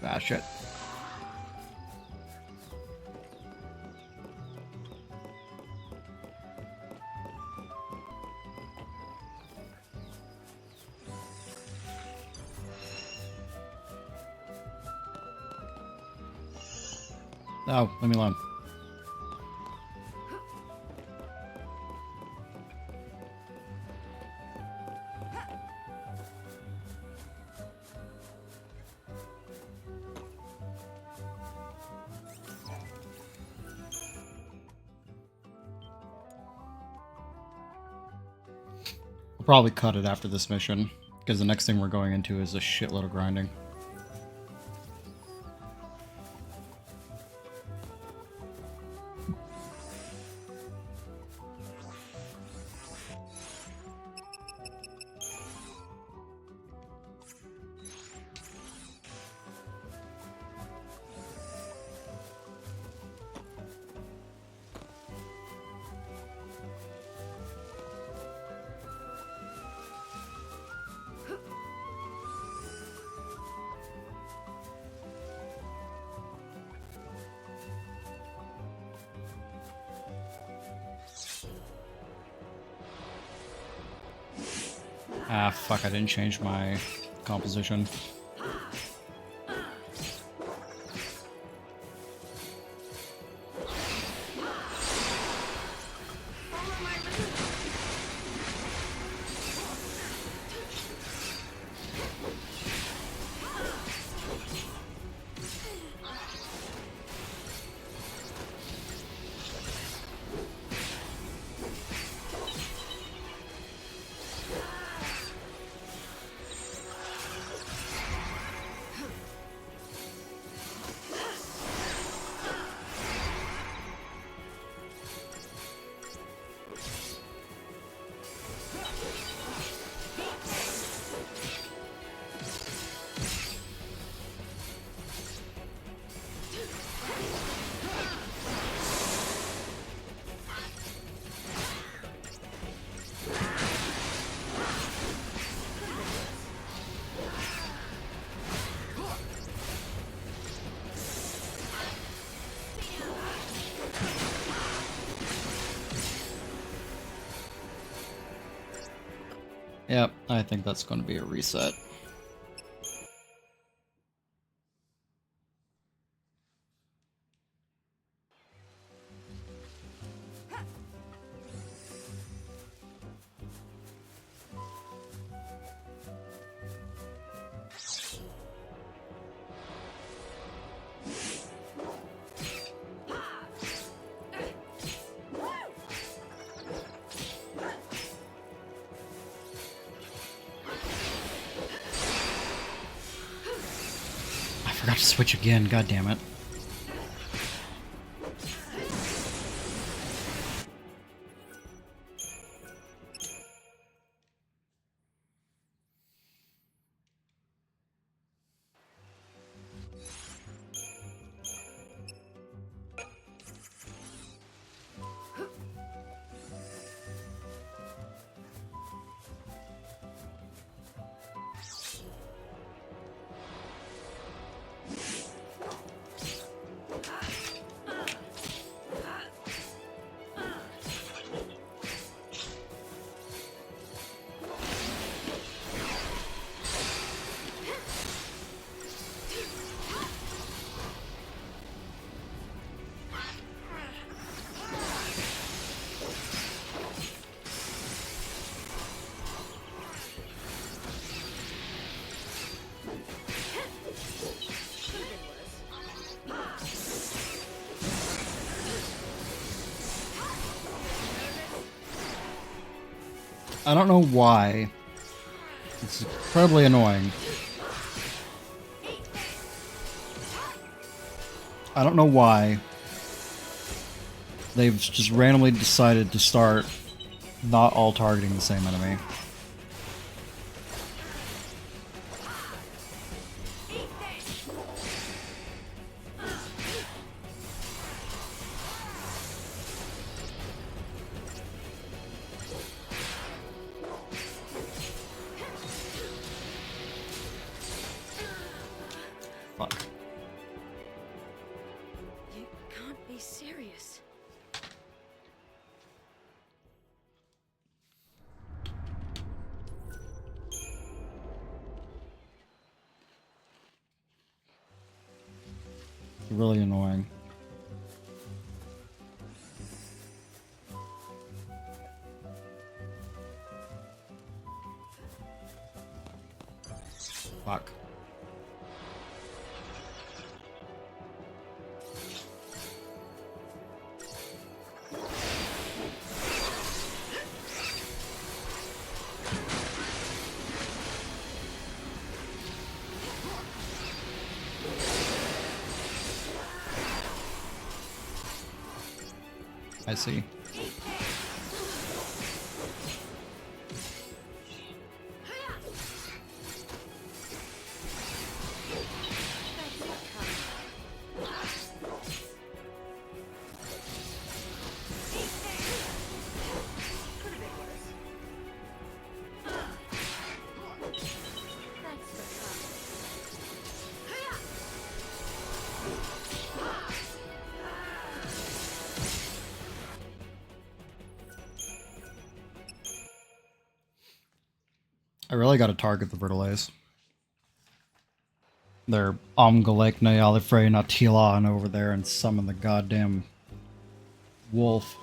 Ah, shit. Oh, leave me alone. I'll probably cut it after this mission, because the next thing we're going into is a shitload of grinding. Ah, fuck, I didn't change my composition. Yep, I think that's going to be a reset. forgot to switch again, god damn it. I don't know why. It's incredibly annoying. I don't know why they've just randomly decided to start not all targeting the same enemy. Fuck.
You can't be serious.
Really annoying. Fuck. I see. I really gotta target the Vertalays. They're Omgalekne Alifrey Natilan over there and summon the goddamn wolf.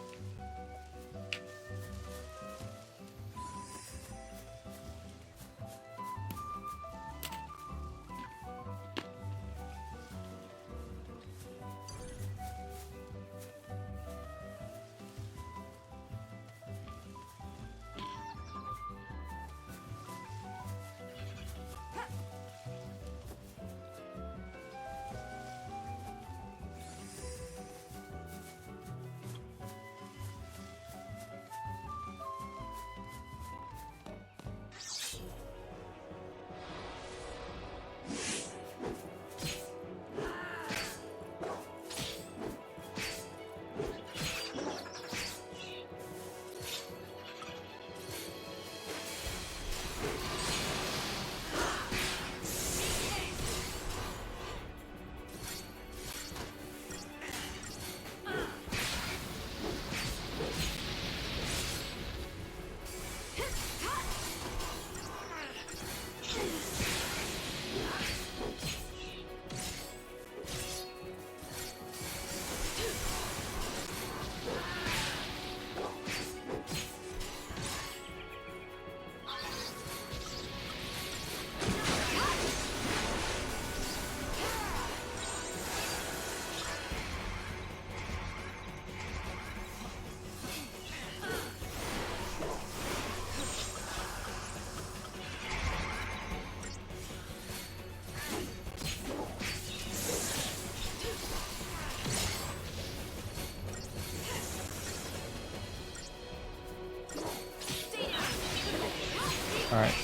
Alright.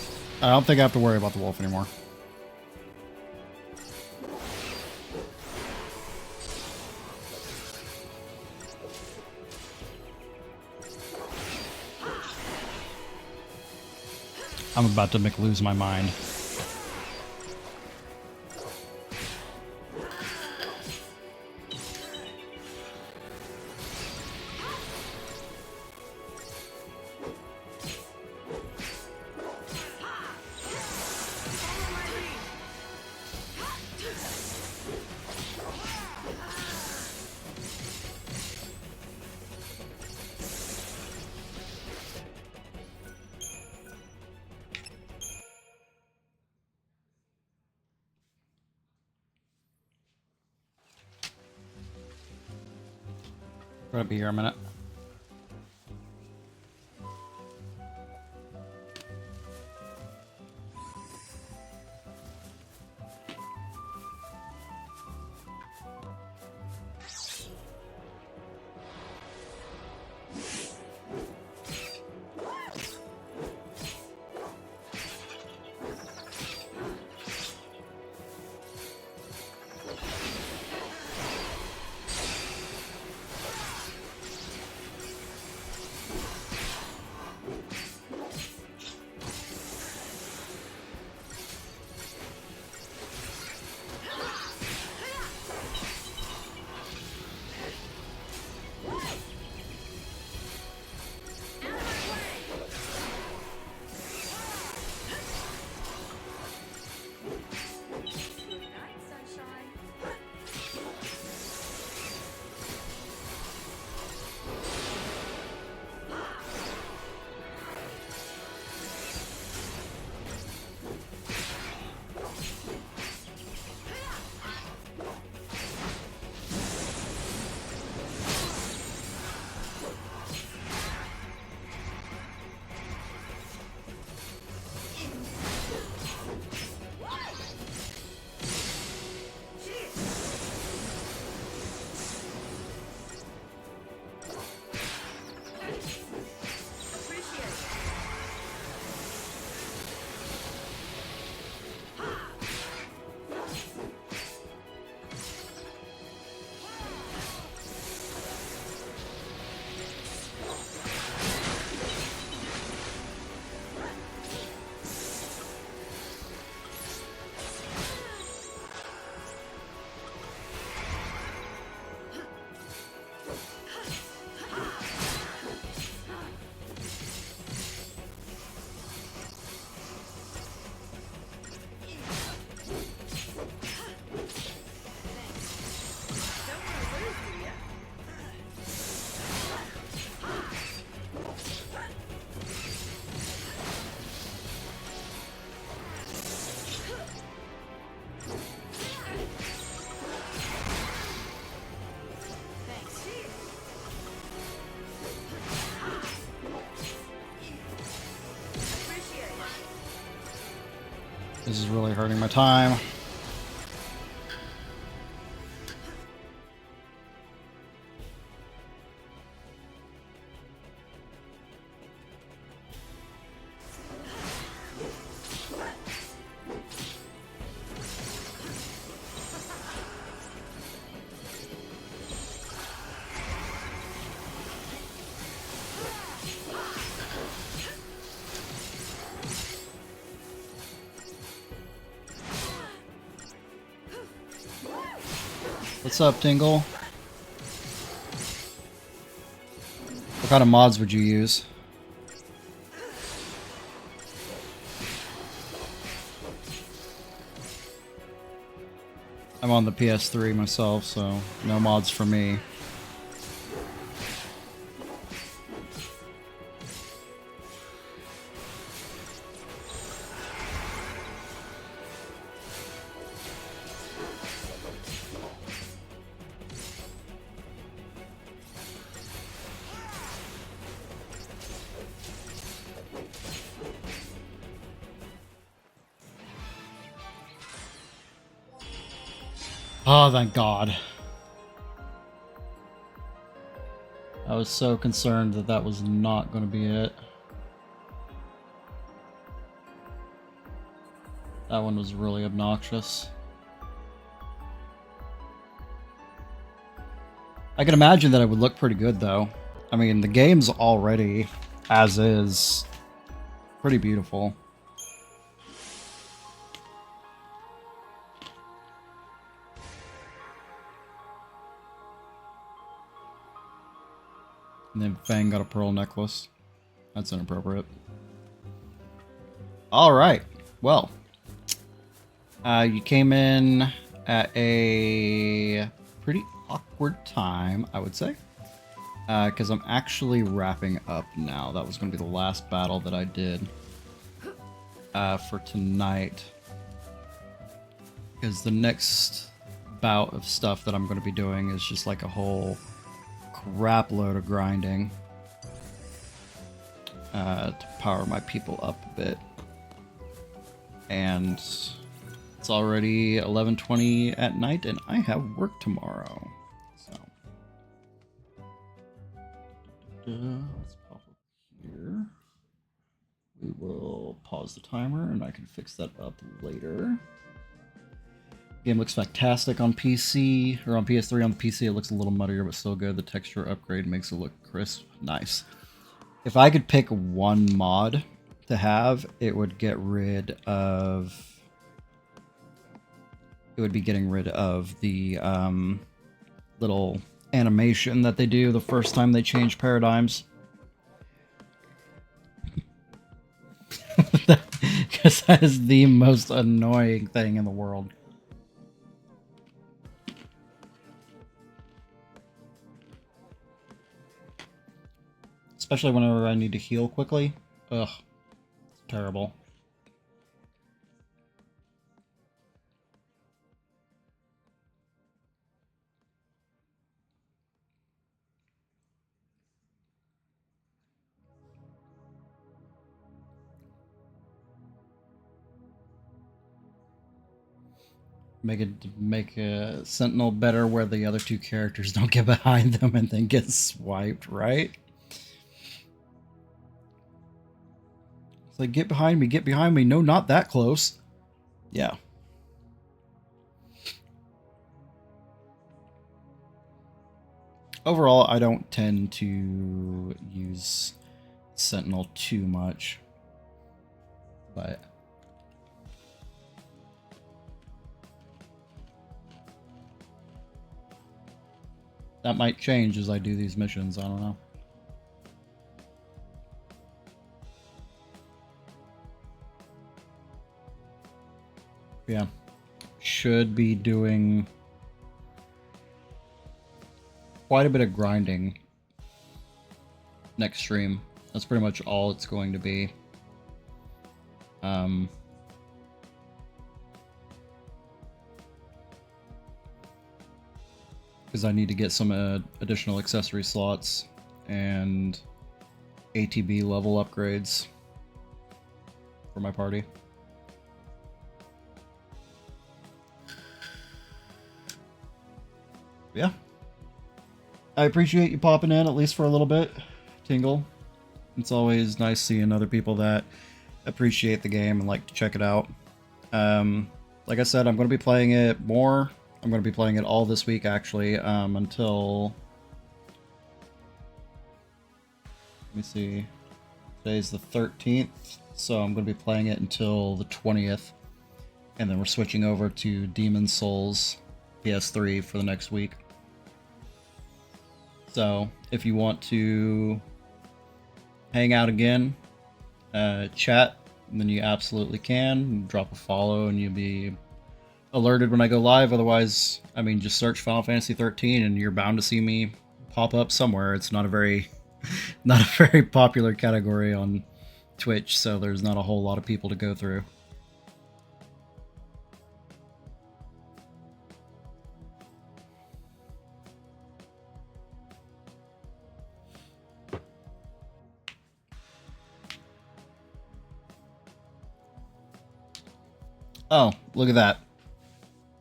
I don't think I have to worry about the wolf anymore. I'm about to lose my mind. Gotta be here a minute. This is really hurting my time. What's up, Tingle? What kind of mods would you use? I'm on the PS3 myself, so no mods for me. Oh, thank God. I was so concerned that that was not going to be it. That one was really obnoxious. I can imagine that it would look pretty good, though. I mean, the game's already, as is, pretty beautiful. And then Fang got a pearl necklace. That's inappropriate. Alright, well. You came in at a pretty awkward time, I would say. Because I'm actually wrapping up now. That was going to be the last battle that I did for tonight. Because the next bout of stuff that I'm going to be doing is just like a whole crap load of grinding to power my people up a bit. And it's already 11:20 at night, and I have work tomorrow. So let's pop up here. We will pause the timer, and I can fix that up later. Game looks fantastic on PC, or on PS3. On the PC, it looks a little muddier, but still good. The texture upgrade makes it look crisp. Nice. If I could pick one mod to have, it would get rid of... It would be getting rid of the little animation that they do the first time they change paradigms. Because that is the most annoying thing in the world. Especially whenever I need to heal quickly. Ugh. It's terrible. Make a Sentinel better where the other two characters don't get behind them and then get swiped, right? It's like, get behind me, get behind me. No, not that close. Yeah. Overall, I don't tend to use Sentinel too much. But... that might change as I do these missions, I don't know. Yeah. Should be doing quite a bit of grinding next stream. That's pretty much all it's going to be. Because I need to get some additional accessory slots and ATB level upgrades for my party. Yeah. I appreciate you popping in, at least for a little bit, Tingle. It's always nice seeing other people that appreciate the game and like to check it out. Like I said, I'm going to be playing it more. I'm going to be playing it all this week, actually, until... let me see. Today's the 13th, so I'm going to be playing it until the 20th. And then we're switching over to Demon's Souls PS3 for the next week. So, if you want to hang out again, chat, then you absolutely can. Drop a follow and you'll be alerted when I go live. Otherwise, I mean, just search Final Fantasy XIII and you're bound to see me pop up somewhere. It's not a very popular category on Twitch, so there's not a whole lot of people to go through. Oh, look at that.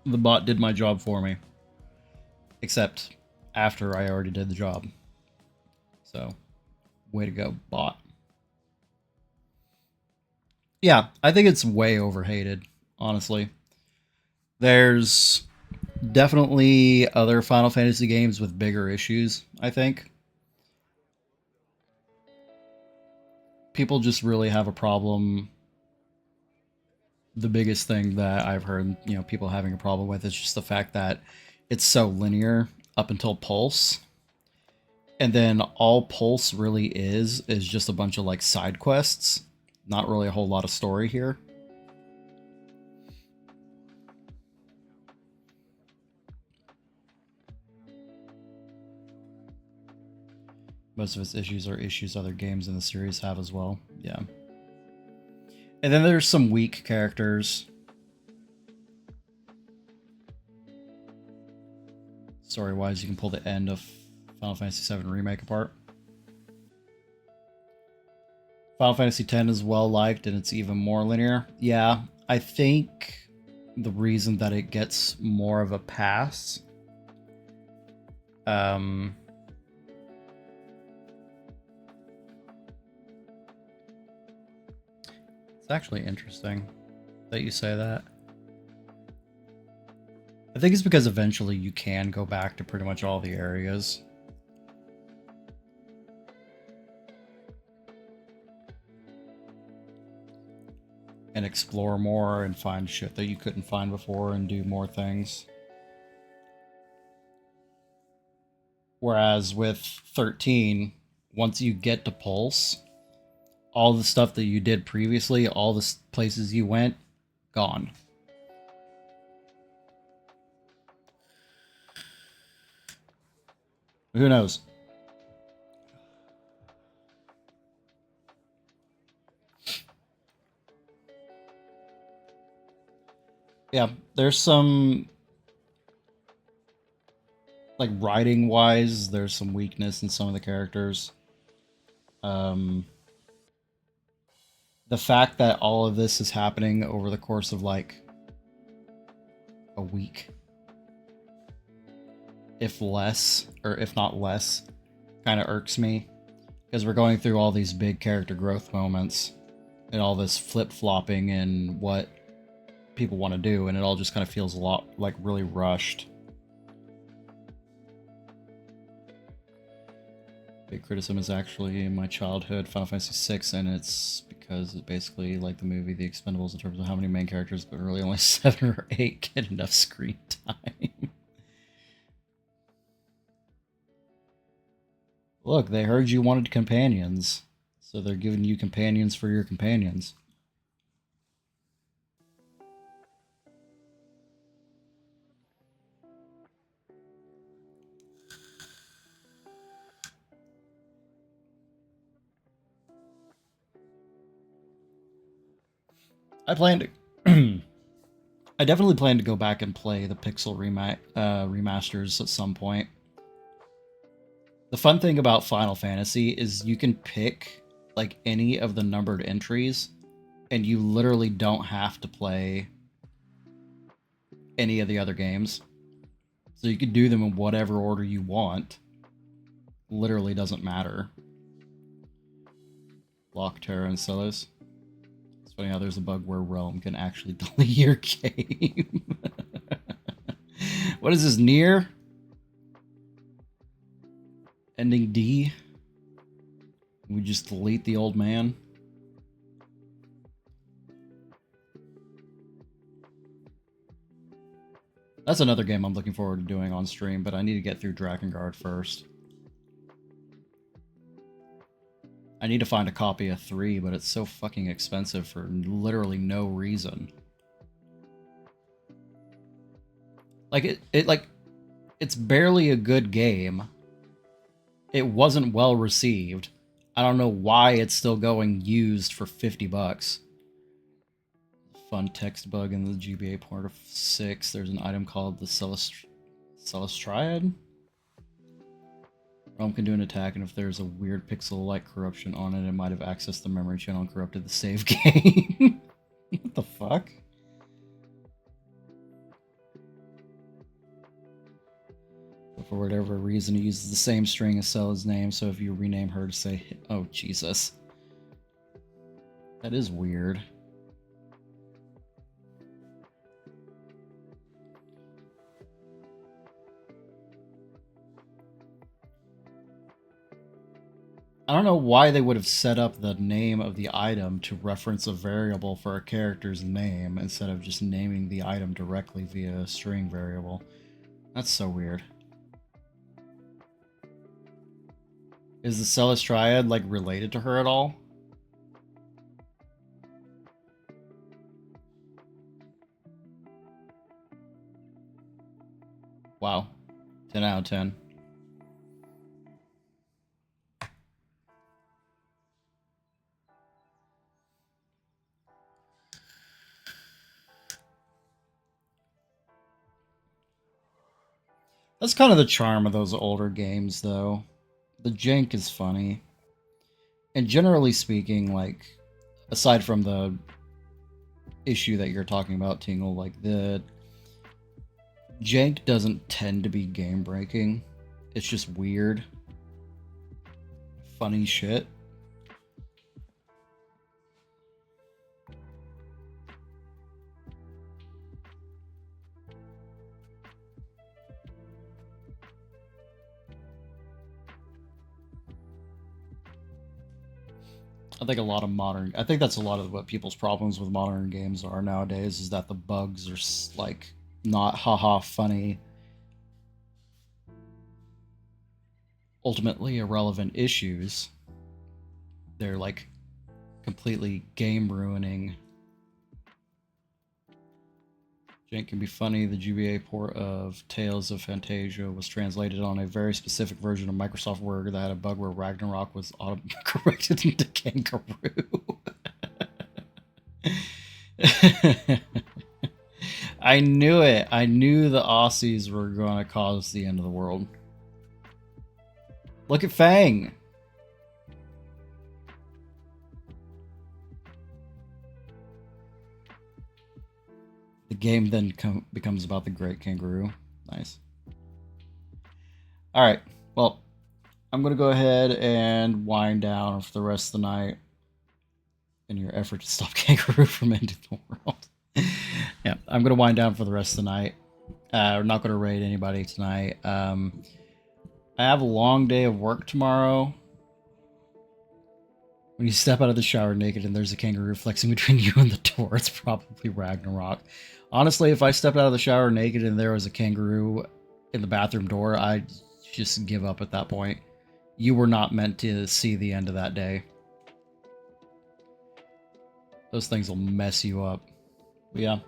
The bot did my job for me. Except after I already did the job. So, way to go, bot. Yeah, I think it's way overhated. honestly. There's definitely other Final Fantasy games with bigger issues, I think. People just really have a problem. The biggest thing that I've heard, people having a problem with is just the fact that it's so linear up until Pulse. And then all Pulse really is just a bunch of like side quests. Not really a whole lot of story here. Most of its issues are issues other games in the series have as well. Yeah. And then there's some weak characters. Story-wise, you can pull the end of Final Fantasy VII Remake apart. Final Fantasy X is well-liked and it's even more linear. Yeah, I think the reason that it gets more of a pass... It's actually interesting that you say that. I think it's because eventually you can go back to pretty much all the areas. And explore more and find shit that you couldn't find before and do more things. Whereas with 13, once you get to Pulse, all the stuff that you did previously, all the places you went, gone. Who knows? Yeah, there's some... like, writing-wise, there's some weakness in some of the characters. The fact that all of this is happening over the course of, like, a week, if less, or if not less, kind of irks me. Because we're going through all these big character growth moments, and all this flip-flopping in what people want to do, and it all just kind of feels a lot, like, really rushed. Big criticism is actually in my childhood, Final Fantasy VI, and it's because it's basically like the movie The Expendables in terms of how many main characters, but really only 7 or 8 get enough screen time. Look, they heard you wanted companions, so they're giving you companions for your companions. I definitely plan to go back and play the Pixel remasters at some point. The fun thing about Final Fantasy is you can pick like any of the numbered entries, and you literally don't have to play any of the other games. So you could do them in whatever order you want. Literally doesn't matter. Lock, Terra, and Celis. It's funny how there's a bug where Realm can actually delete your game. What is this, Nier? Ending D? We just delete the old man? That's another game I'm looking forward to doing on stream, but I need to get through Drakengard first. I need to find a copy of 3, but it's so fucking expensive for literally no reason. Like, it's barely a good game. It wasn't well received. I don't know why it's still going used for $50. Fun text bug in the GBA part of 6. There's an item called the Celestiad. Realm can do an attack, and if there's a weird pixel-like corruption on it, it might have accessed the memory channel and corrupted the save game. What the fuck? But for whatever reason, it uses the same string as Cella's name, so if you rename her to say, oh, Jesus. That is weird. I don't know why they would have set up the name of the item to reference a variable for a character's name instead of just naming the item directly via a string variable. That's so weird. Is the Celestiad, like, related to her at all? Wow. 10 out of 10. That's kind of the charm of those older games, though. The jank is funny. And generally speaking, like, aside from the issue that you're talking about, Tingle, like, the jank doesn't tend to be game breaking. It's just weird, funny shit. I think I think that's a lot of what people's problems with modern games are nowadays, is that the bugs are like not haha funny, ultimately irrelevant issues. They're like completely game ruining. Jank can be funny. The GBA port of Tales of Fantasia was translated on a very specific version of Microsoft Word that had a bug where Ragnarok was auto-corrected into kangaroo. I knew it. I knew the Aussies were going to cause the end of the world. Look at Fang. The game then becomes about the Great Kangaroo. Nice. Alright, well, I'm going to go ahead and wind down for the rest of the night in your effort to stop Kangaroo from ending the world. Yeah, I'm going to wind down for the rest of the night. We're not going to raid anybody tonight. I have a long day of work tomorrow. When you step out of the shower naked and there's a kangaroo flexing between you and the door, it's probably Ragnarok. Honestly, if I stepped out of the shower naked and there was a kangaroo in the bathroom door, I'd just give up at that point. You were not meant to see the end of that day. Those things will mess you up. But yeah.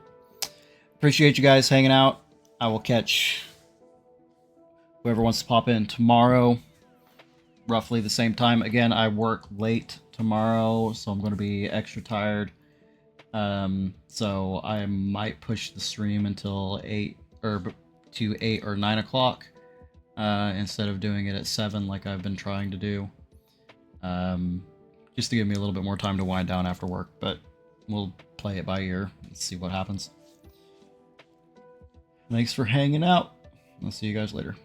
Appreciate you guys hanging out. I will catch whoever wants to pop in tomorrow. Roughly the same time. Again, I work late tomorrow, so I'm going to be extra tired. So I might push the stream until 8 or 9 o'clock instead of doing it at 7 like I've been trying to do. Just to give me a little bit more time to wind down after work, but we'll play it by ear and see what happens. Thanks for hanging out. I'll see you guys later.